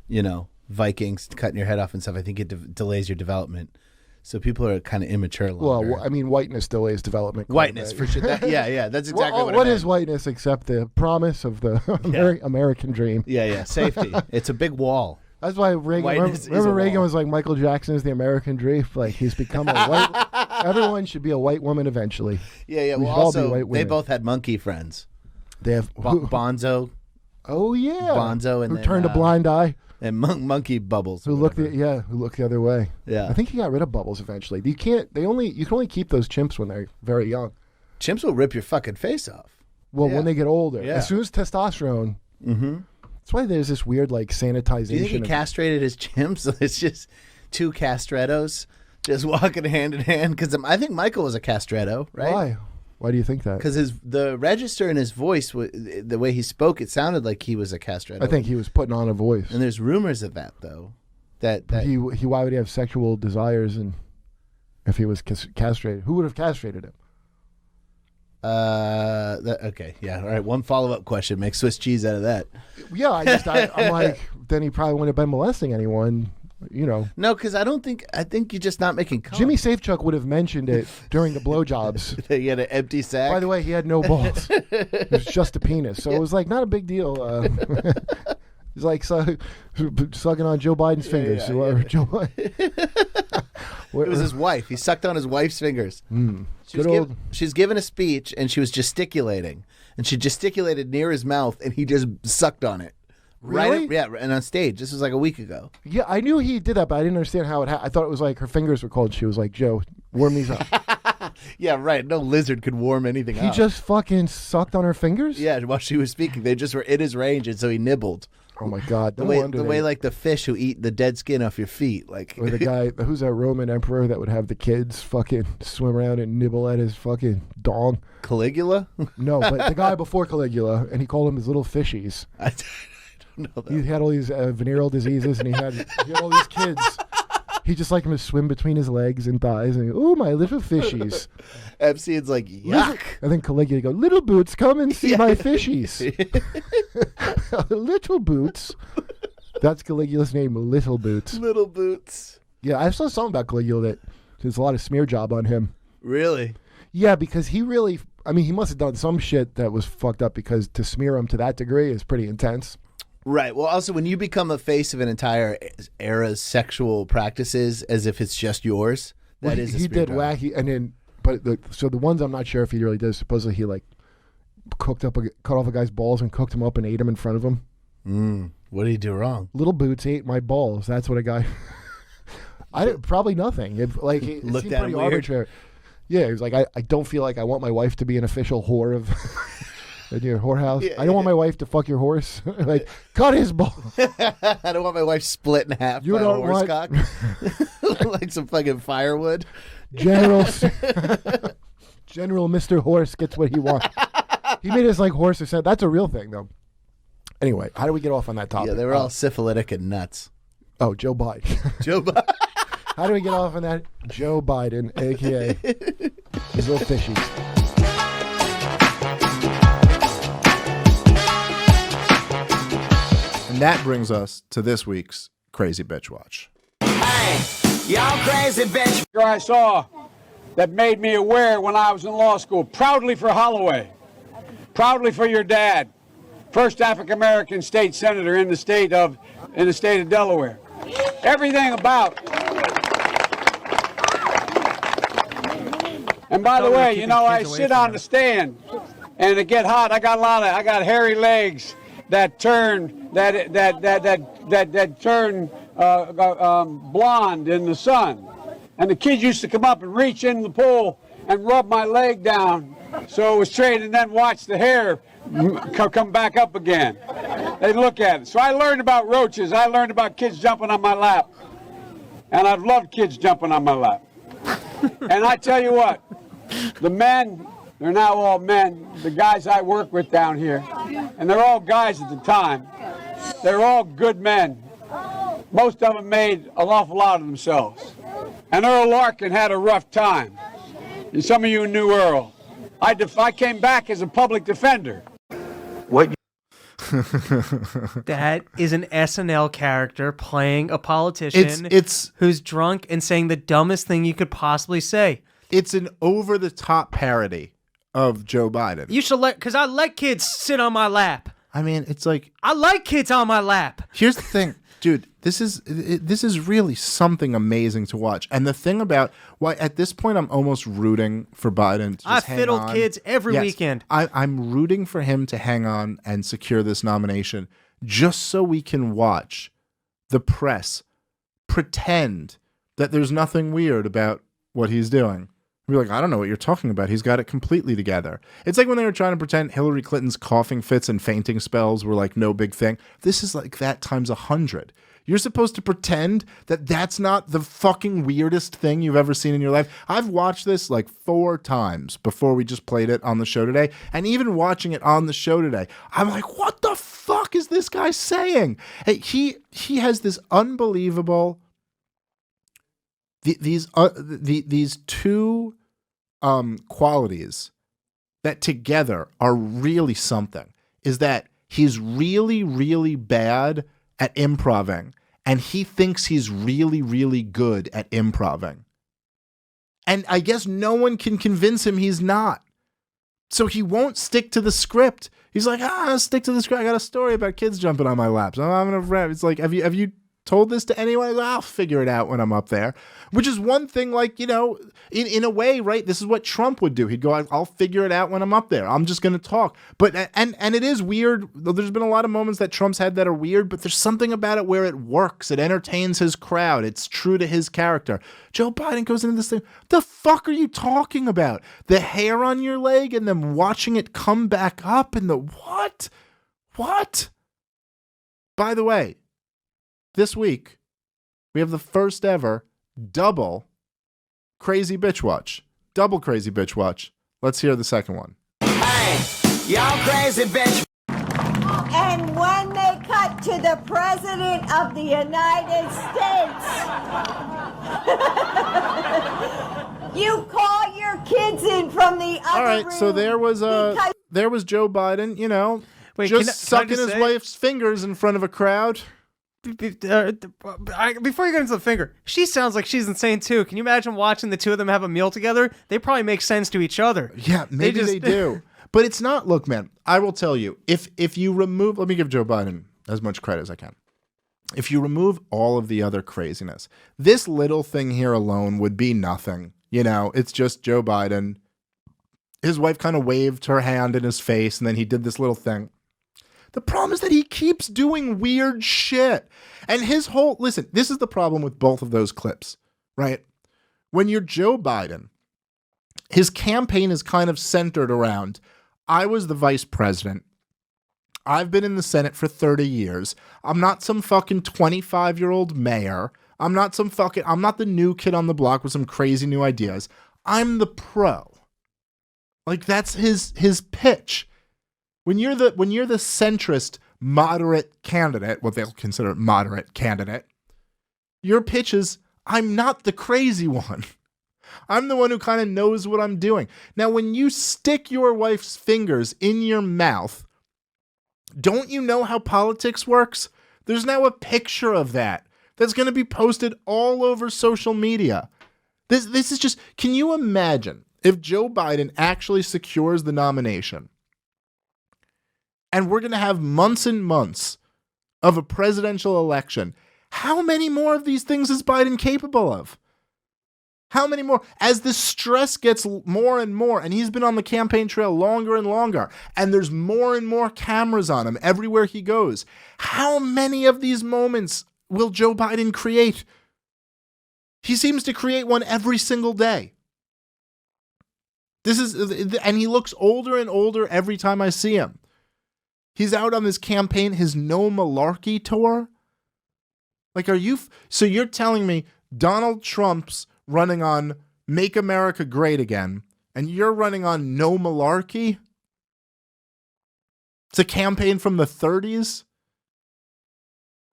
you know, Vikings cutting your head off and stuff, I think it delays your development. So people are kind of immature longer. Well, I mean, whiteness delays development. Whiteness, for sure. Yeah, that's exactly what I What meant. is whiteness except the promise of the American dream? Yeah, safety. It's a big wall. That's why Reagan. Remember Reagan was like, Michael Jackson is the American dream. Like he's become a white. Everyone should be a white woman eventually. Yeah. We Well, should all be also, white they women. both had monkey friends. They have Bonzo. Oh yeah, Bonzo and who then, turned a blind eye. And monkey Bubbles. Who looked the other way. Yeah. I think he got rid of Bubbles eventually. You can only keep those chimps when they're very young. Chimps will rip your fucking face off. Well, Yeah. when they get older, Yeah. as soon as testosterone. Mm-hmm. That's why there's this weird like sanitization. Do you think he castrated his chimps? It's just two castrettos just walking hand in hand. Because I think Michael was a castretto, right? Why? Why do you think that? Because the register in his voice, the way he spoke, it sounded like he was a castretto. I think he was putting on a voice. And there's rumors of that though. That he why would he have sexual desires and if he was castrated? Who would have castrated him? Okay, yeah. All right, one follow-up question. Make Swiss cheese out of that. Yeah, I'm like, then he probably wouldn't have been molesting anyone, you know. No, because I think you're just not making cum. Jimmy Safechuck would have mentioned it during the blowjobs. He had an empty sack. By the way, he had no balls. It was just a penis. So it was like not a big deal. He's like sucking on Joe Biden's fingers. Joe Biden. It was his wife. He sucked on his wife's fingers. She's given a speech, and she was gesticulating. And she gesticulated near his mouth, and he just sucked on it. Really? Yeah, and on stage. This was like a week ago. Yeah, I knew he did that, but I didn't understand how it happened. I thought it was like her fingers were cold. She was like, Joe, warm these up. Yeah, right. No lizard could warm anything up. He just fucking sucked on her fingers? Yeah, while she was speaking. They just were in his range, and so he nibbled. Oh my God! The way like the fish who eat the dead skin off your feet, like or the guy who's that Roman emperor that would have the kids fucking swim around and nibble at his fucking dong. Caligula? No, but the guy before Caligula, and he called them his little fishies. I don't know that. He had all these venereal diseases, and he had all these kids. He just liked him to swim between his legs and thighs, and oh my little fishies. Epstein's like yuck, and then Caligula go, little boots, come and see my fishies. Little Boots. That's Caligula's name, Little Boots. Little Boots. Yeah, I saw something about Caligula that there's a lot of smear job on him. Really? Yeah, because he really, I mean, he must have done some shit that was fucked up because to smear him to that degree is pretty intense. Right. Well, also, when you become a face of an entire era's sexual practices as if it's just yours, that is a he smear did job. wacky, and then, but so the ones I'm not sure if he really did, supposedly he like cut off a guy's balls and cooked him up and ate him in front of him. What did he do wrong? Little Boots ate my balls. That's what a guy. Probably nothing. It Looked seemed at pretty him weird. arbitrary. Yeah, he was like, I don't feel like I want my wife to be an official whore of in your whorehouse. Yeah, I don't want my wife to fuck your horse. Like, cut his ball. I don't want my wife split in half You by a don't horse want- cock. Like some fucking firewood. General Mr. Horse gets what he wants. He made his like horse descent. That's a real thing though. Anyway, how do we get off on that topic? Yeah, they were all syphilitic and nuts. Oh, Joe Biden. Joe Biden. How do we get off on that? Joe Biden, a.k.a. his little fishies. And that brings us to this week's Crazy Bitch Watch. Y'all crazy bitch. I saw that made me aware when I was in law school. Proudly for Holloway. Proudly for your dad. First African-American state senator in the state of Delaware. Everything about. And by the way, you know, I sit on the stand and it get hot. I got hairy legs that turn blonde in the sun. And the kids used to come up and reach in the pool and rub my leg down so it was straight, and then watch the hair come back up again. They look at it. So I learned about roaches. I learned about kids jumping on my lap. And I've loved kids jumping on my lap. And I tell you what, the men, they're now all men, the guys I work with down here, and they're all guys at the time. They're all good men. Most of them made an awful lot of themselves. And Earl Larkin had a rough time. And some of you knew Earl. I came back as a public defender. What? That is an SNL character playing a politician It's who's drunk and saying the dumbest thing you could possibly say. It's an over-the-top parody of Joe Biden. You should because I let kids sit on my lap. I mean, it's like, I like kids on my lap. here's the thing, dude. This is really something amazing to watch. And the thing about why at this point I'm almost rooting for Biden to just I hang fiddled on. kids every Yes, weekend. I'm rooting for him to hang on and secure this nomination just so we can watch the press pretend that there's nothing weird about what he's doing. We're like, I don't know what you're talking about. He's got it completely together. It's like when they were trying to pretend Hillary Clinton's coughing fits and fainting spells were like no big thing. This is like that times 100. You're supposed to pretend that that's not the fucking weirdest thing you've ever seen in your life. I've watched this like 4 times before we just played it on the show today. And even watching it on the show today, I'm like, what the fuck is this guy saying? Hey, he has this unbelievable... These two qualities that together are really something is that he's really, really bad at improving, and he thinks he's really, really good at improving. And I guess no one can convince him he's not. So he won't stick to the script. He's like, I'll stick to the script. I got a story about kids jumping on my laps. I'm gonna rap. It's like, have you told this to anyone? Like, I'll figure it out when I'm up there. Which is one thing, like, you know, in a way, right? This is what Trump would do. He'd go, I'll figure it out when I'm up there. I'm just going to talk. But, and it is weird. There's been a lot of moments that Trump's had that are weird, but there's something about it where it works. It entertains his crowd. It's true to his character. Joe Biden goes into this thing. The fuck are you talking about? The hair on your leg and then watching it come back up and the what? What? By the way, this week, we have the first ever double Crazy Bitch Watch. Double Crazy Bitch Watch. Let's hear the second one. Hey, y'all crazy bitch. And when they cut to the President of the United States, you call your kids in from the other All right, room. so there was Joe Biden, you know, just sucking his wife's fingers in front of a crowd. Before you get into the finger, she sounds like she's insane too. Can you imagine watching the two of them have a meal together? They probably make sense to each other. Yeah, maybe they do. But it's not, look, man, I will tell you, if you remove, let me give Joe Biden as much credit as I can. If you remove all of the other craziness, this little thing here alone would be nothing. You know, it's just Joe Biden. His wife kind of waved her hand in his face, and then he did this little thing. The problem is that he keeps doing weird shit. And his whole, listen, this is the problem with both of those clips, right? When you're Joe Biden, his campaign is kind of centered around, I was the vice president. I've been in the Senate for 30 years. I'm not some fucking 25-year-old mayor. I'm not the new kid on the block with some crazy new ideas. I'm the pro. Like, that's his pitch. When you're the centrist moderate candidate, what they'll consider moderate candidate, your pitch is, I'm not the crazy one. I'm the one who kind of knows what I'm doing. Now, when you stick your wife's fingers in your mouth, don't you know how politics works? There's now a picture of that that's going to be posted all over social media. This is just, can you imagine if Joe Biden actually secures the nomination? And we're going to have months and months of a presidential election. How many more of these things is Biden capable of? How many more? As the stress gets more and more, and he's been on the campaign trail longer and longer, and there's more and more cameras on him everywhere he goes. How many of these moments will Joe Biden create? He seems to create one every single day. And he looks older and older every time I see him. He's out on this campaign, his No Malarkey tour. Like, so you're telling me Donald Trump's running on Make America Great Again, and you're running on No Malarkey? It's a campaign from the 30s?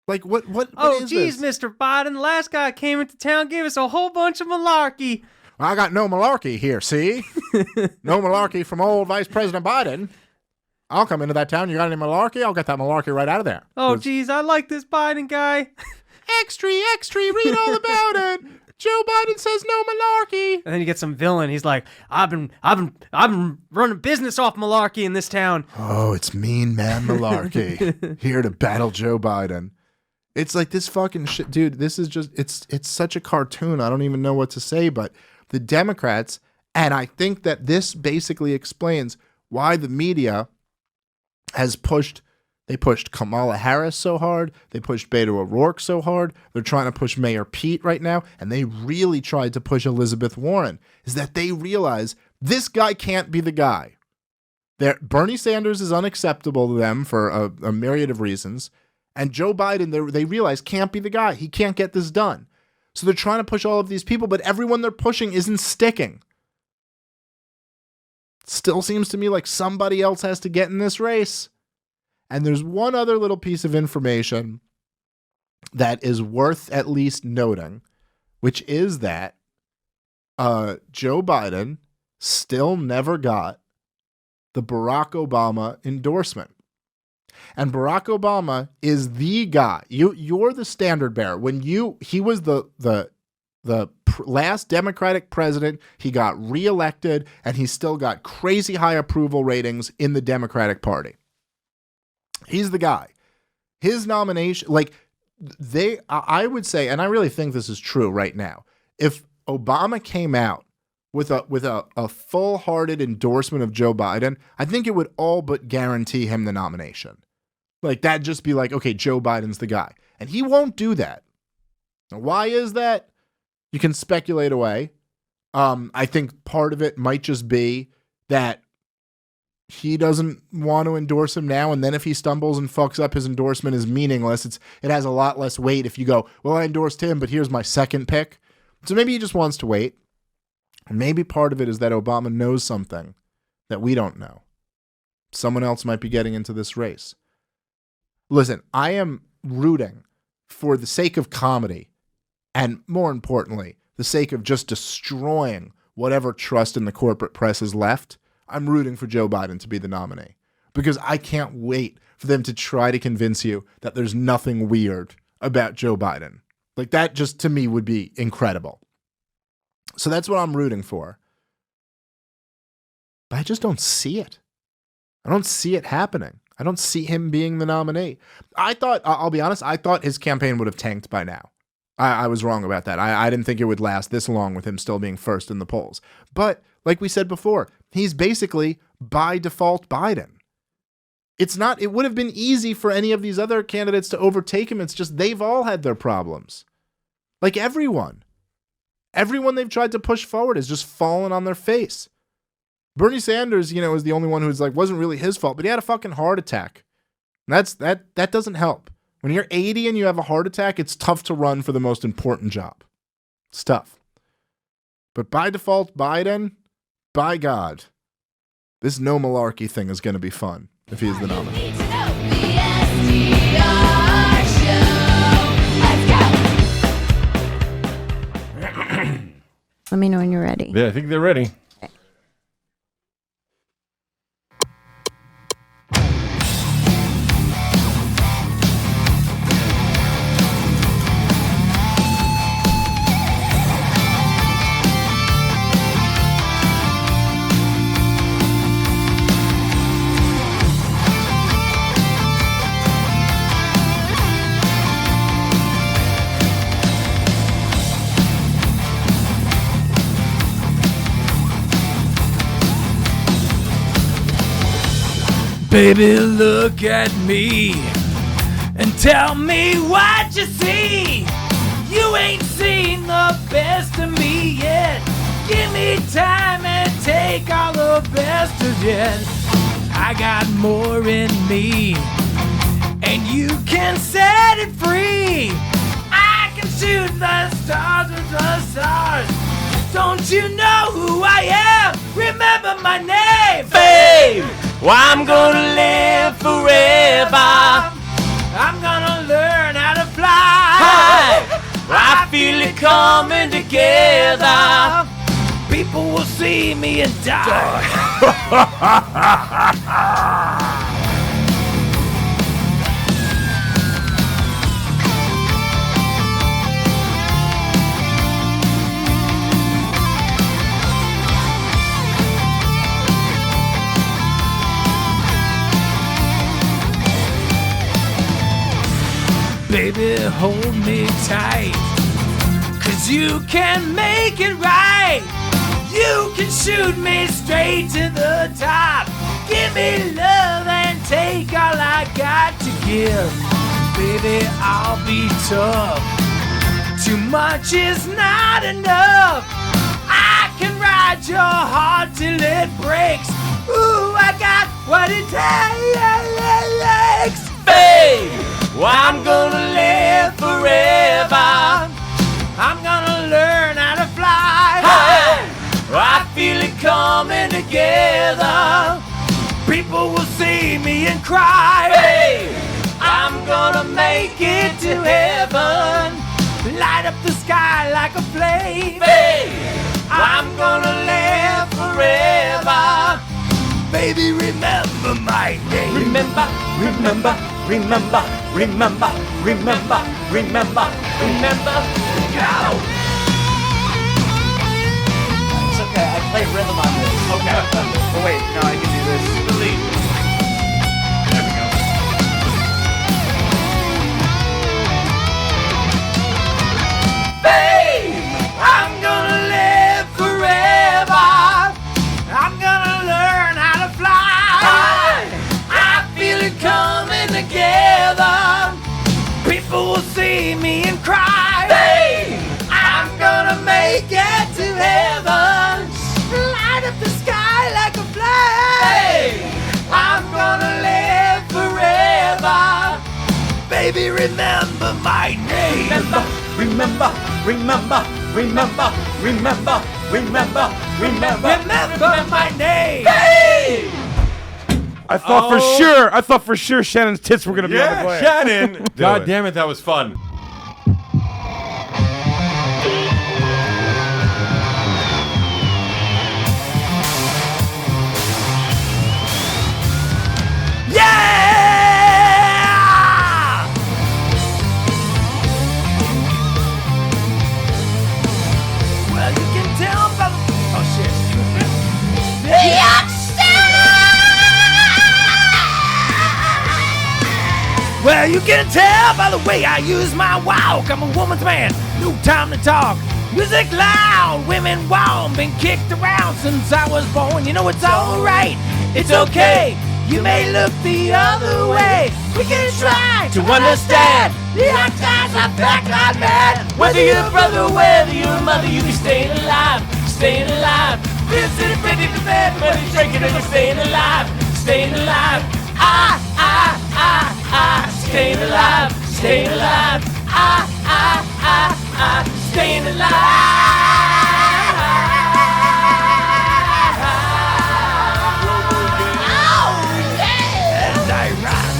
Like, what Oh, is geez, this? Mr. Biden, the last guy came into town, gave us a whole bunch of malarkey. I got No Malarkey here, see? No Malarkey from old Vice President Biden. I'll come into that town. You got any malarkey? I'll get that malarkey right out of there. Oh, geez, I like this Biden guy. Extra, read all about it. Joe Biden says no malarkey. And then you get some villain. He's like, I've been running business off malarkey in this town. Oh, it's Mean Man Malarkey here to battle Joe Biden. It's like this fucking shit, dude. This is just it's such a cartoon. I don't even know what to say. But the Democrats, and I think that this basically explains why the media has pushed Kamala Harris so hard. They pushed Beto O'Rourke so hard. They're trying to push Mayor Pete right now. And they really tried to push Elizabeth Warren, is that they realize this guy can't be the guy. Bernie Sanders is unacceptable to them for a myriad of reasons. And Joe Biden, they realize, can't be the guy. He can't get this done. So they're trying to push all of these people, but everyone they're pushing isn't sticking. Still seems to me like somebody else has to get in this race. And there's one other little piece of information that is worth at least noting, which is that Joe Biden still never got the Barack Obama endorsement. And Barack Obama is the guy. You're the standard bearer. He was the last Democratic president. He got reelected, and he still got crazy high approval ratings in the Democratic Party. He's the guy. His nomination, I would say, and I really think this is true right now, if Obama came out with a full-hearted endorsement of Joe Biden, I think it would all but guarantee him the nomination. Like, that'd just be like, okay, Joe Biden's the guy. And he won't do that. Now, why is that? You can speculate away. I think part of it might just be that he doesn't want to endorse him now, and then if he stumbles and fucks up, his endorsement is meaningless. It has a lot less weight if you go, well, I endorsed him, but here's my second pick. So maybe he just wants to wait. And maybe part of it is that Obama knows something that we don't know. Someone else might be getting into this race. Listen, I am rooting for the sake of comedy, and more importantly, the sake of just destroying whatever trust in the corporate press is left. I'm rooting for Joe Biden to be the nominee because I can't wait for them to try to convince you that there's nothing weird about Joe Biden. Like, that just to me would be incredible. So that's what I'm rooting for. But I just don't see it. I don't see it happening. I don't see him being the nominee. I'll be honest, I thought his campaign would have tanked by now. I was wrong about that. I didn't think it would last this long with him still being first in the polls. But like we said before, he's basically by default Biden. It would have been easy for any of these other candidates to overtake him. It's just they've all had their problems. Like everyone. Everyone they've tried to push forward has just fallen on their face. Bernie Sanders, was the only one who's wasn't really his fault, but he had a fucking heart attack. And that doesn't help. When you're 80 and you have a heart attack, it's tough to run for the most important job. It's tough. But by default, Biden, by God, this no malarkey thing is going to be fun if he's the nominee. Let me know when you're ready. Yeah, I think they're ready. Baby, look at me and tell me what you see. You ain't seen the best of me yet. Give me time and take all the best of it. I got more in me, and you can set it free. I can shoot the stars with the stars. Don't you know who I am? Remember my name, babe. Well, I'm gonna live forever. I'm gonna learn how to fly. I feel it coming together. People will see me and die. Baby, hold me tight, 'cause you can make it right. You can shoot me straight to the top. Give me love and take all I got to give. Baby, I'll be tough. Too much is not enough. I can ride your heart till it breaks. Ooh, I got what it takes. Babe, well, I'm gonna live forever. I'm gonna learn how to fly. Hey! I feel it coming together. People will see me and cry. Hey! I'm gonna make it to heaven. Light up the sky like a flame. Hey! I'm gonna live forever. Baby, remember my name. Remember, remember, remember, remember, remember, remember, remember. Go! It's okay, I play rhythm on this. Okay. Oh wait, no, I can do this. Delete. There we go. Babe, I'm gonna live forever. I'm gonna learn how to fly. I feel it coming together. People will see me and cry. Babe, I'm gonna make it to heaven. Light up the sky like a flame. I'm gonna live forever. Baby, remember my name. Remember, remember, remember, remember, remember, remember, remember my name. Hey! I thought for sure Shannon's tits were gonna be on the glass. Shannon. Do God it. damn it, that was fun. Yeah! Well, you can tell by the... Oh, shit. Well, you can tell by the way I use my walk. I'm a woman's man, no time to talk. Music loud, women wow, been kicked around since I was born. You know it's alright, it's okay. You may look the other way. We can try to understand the outsides of background man. Whether you're a brother, whether you're a mother, you be staying alive, staying alive. This city pretty for everybody shaking and staying alive, staying alive. Staying alive, staying alive. Staying alive. As I rock.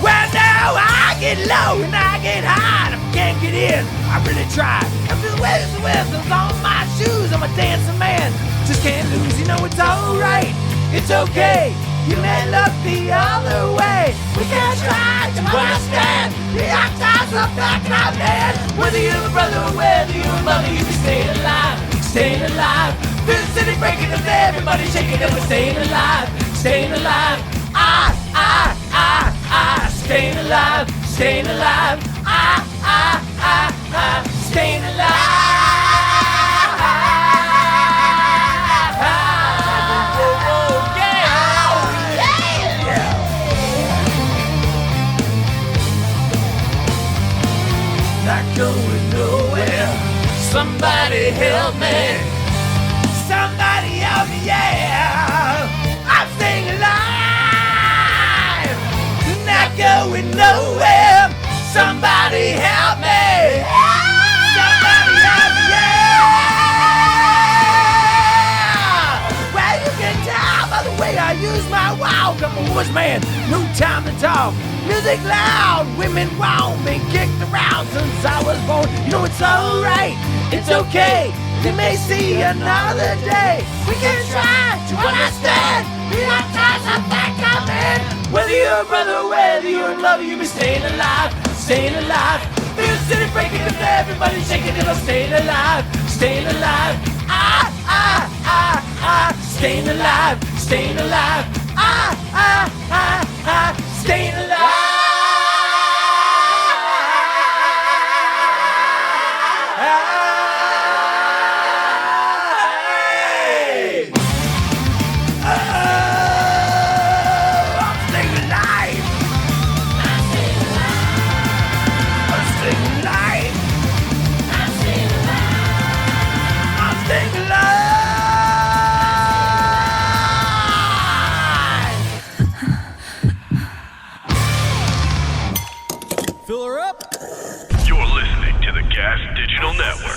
Well, now I get low and I get high. If I can't get in, I really try. I feel the whistles on my shoes. I'm a dancing man, just can't lose. You know it's alright, it's okay. You may look the other way. We can try to understand the outsides of background man. Whether you're a brother or whether you're a mother, you be staying alive, staying alive. This city breaking us, everybody shaking and we're staying alive, staying alive. Staying alive, staying alive. Staying alive. Not going nowhere. Somebody help me. Somebody help me, yeah. I'm staying alive. Not going nowhere. Somebody help me. Somebody help me, yeah. Well, you can tell by the way I use my walk. I'm a woman's man, no time to talk. Music loud, women wow, been kicked around since I was born. You know it's alright, it's okay. You may see another day. We can try to understand the outsides of background man. Whether you're a brother, whether you're in love, you be staying alive, staying alive. Feel the city breaking cause everybody's shaking and I'm staying alive, staying alive. Staying alive, staying alive. Staying alive. Fill her up. You're listening to the Gas Digital Network.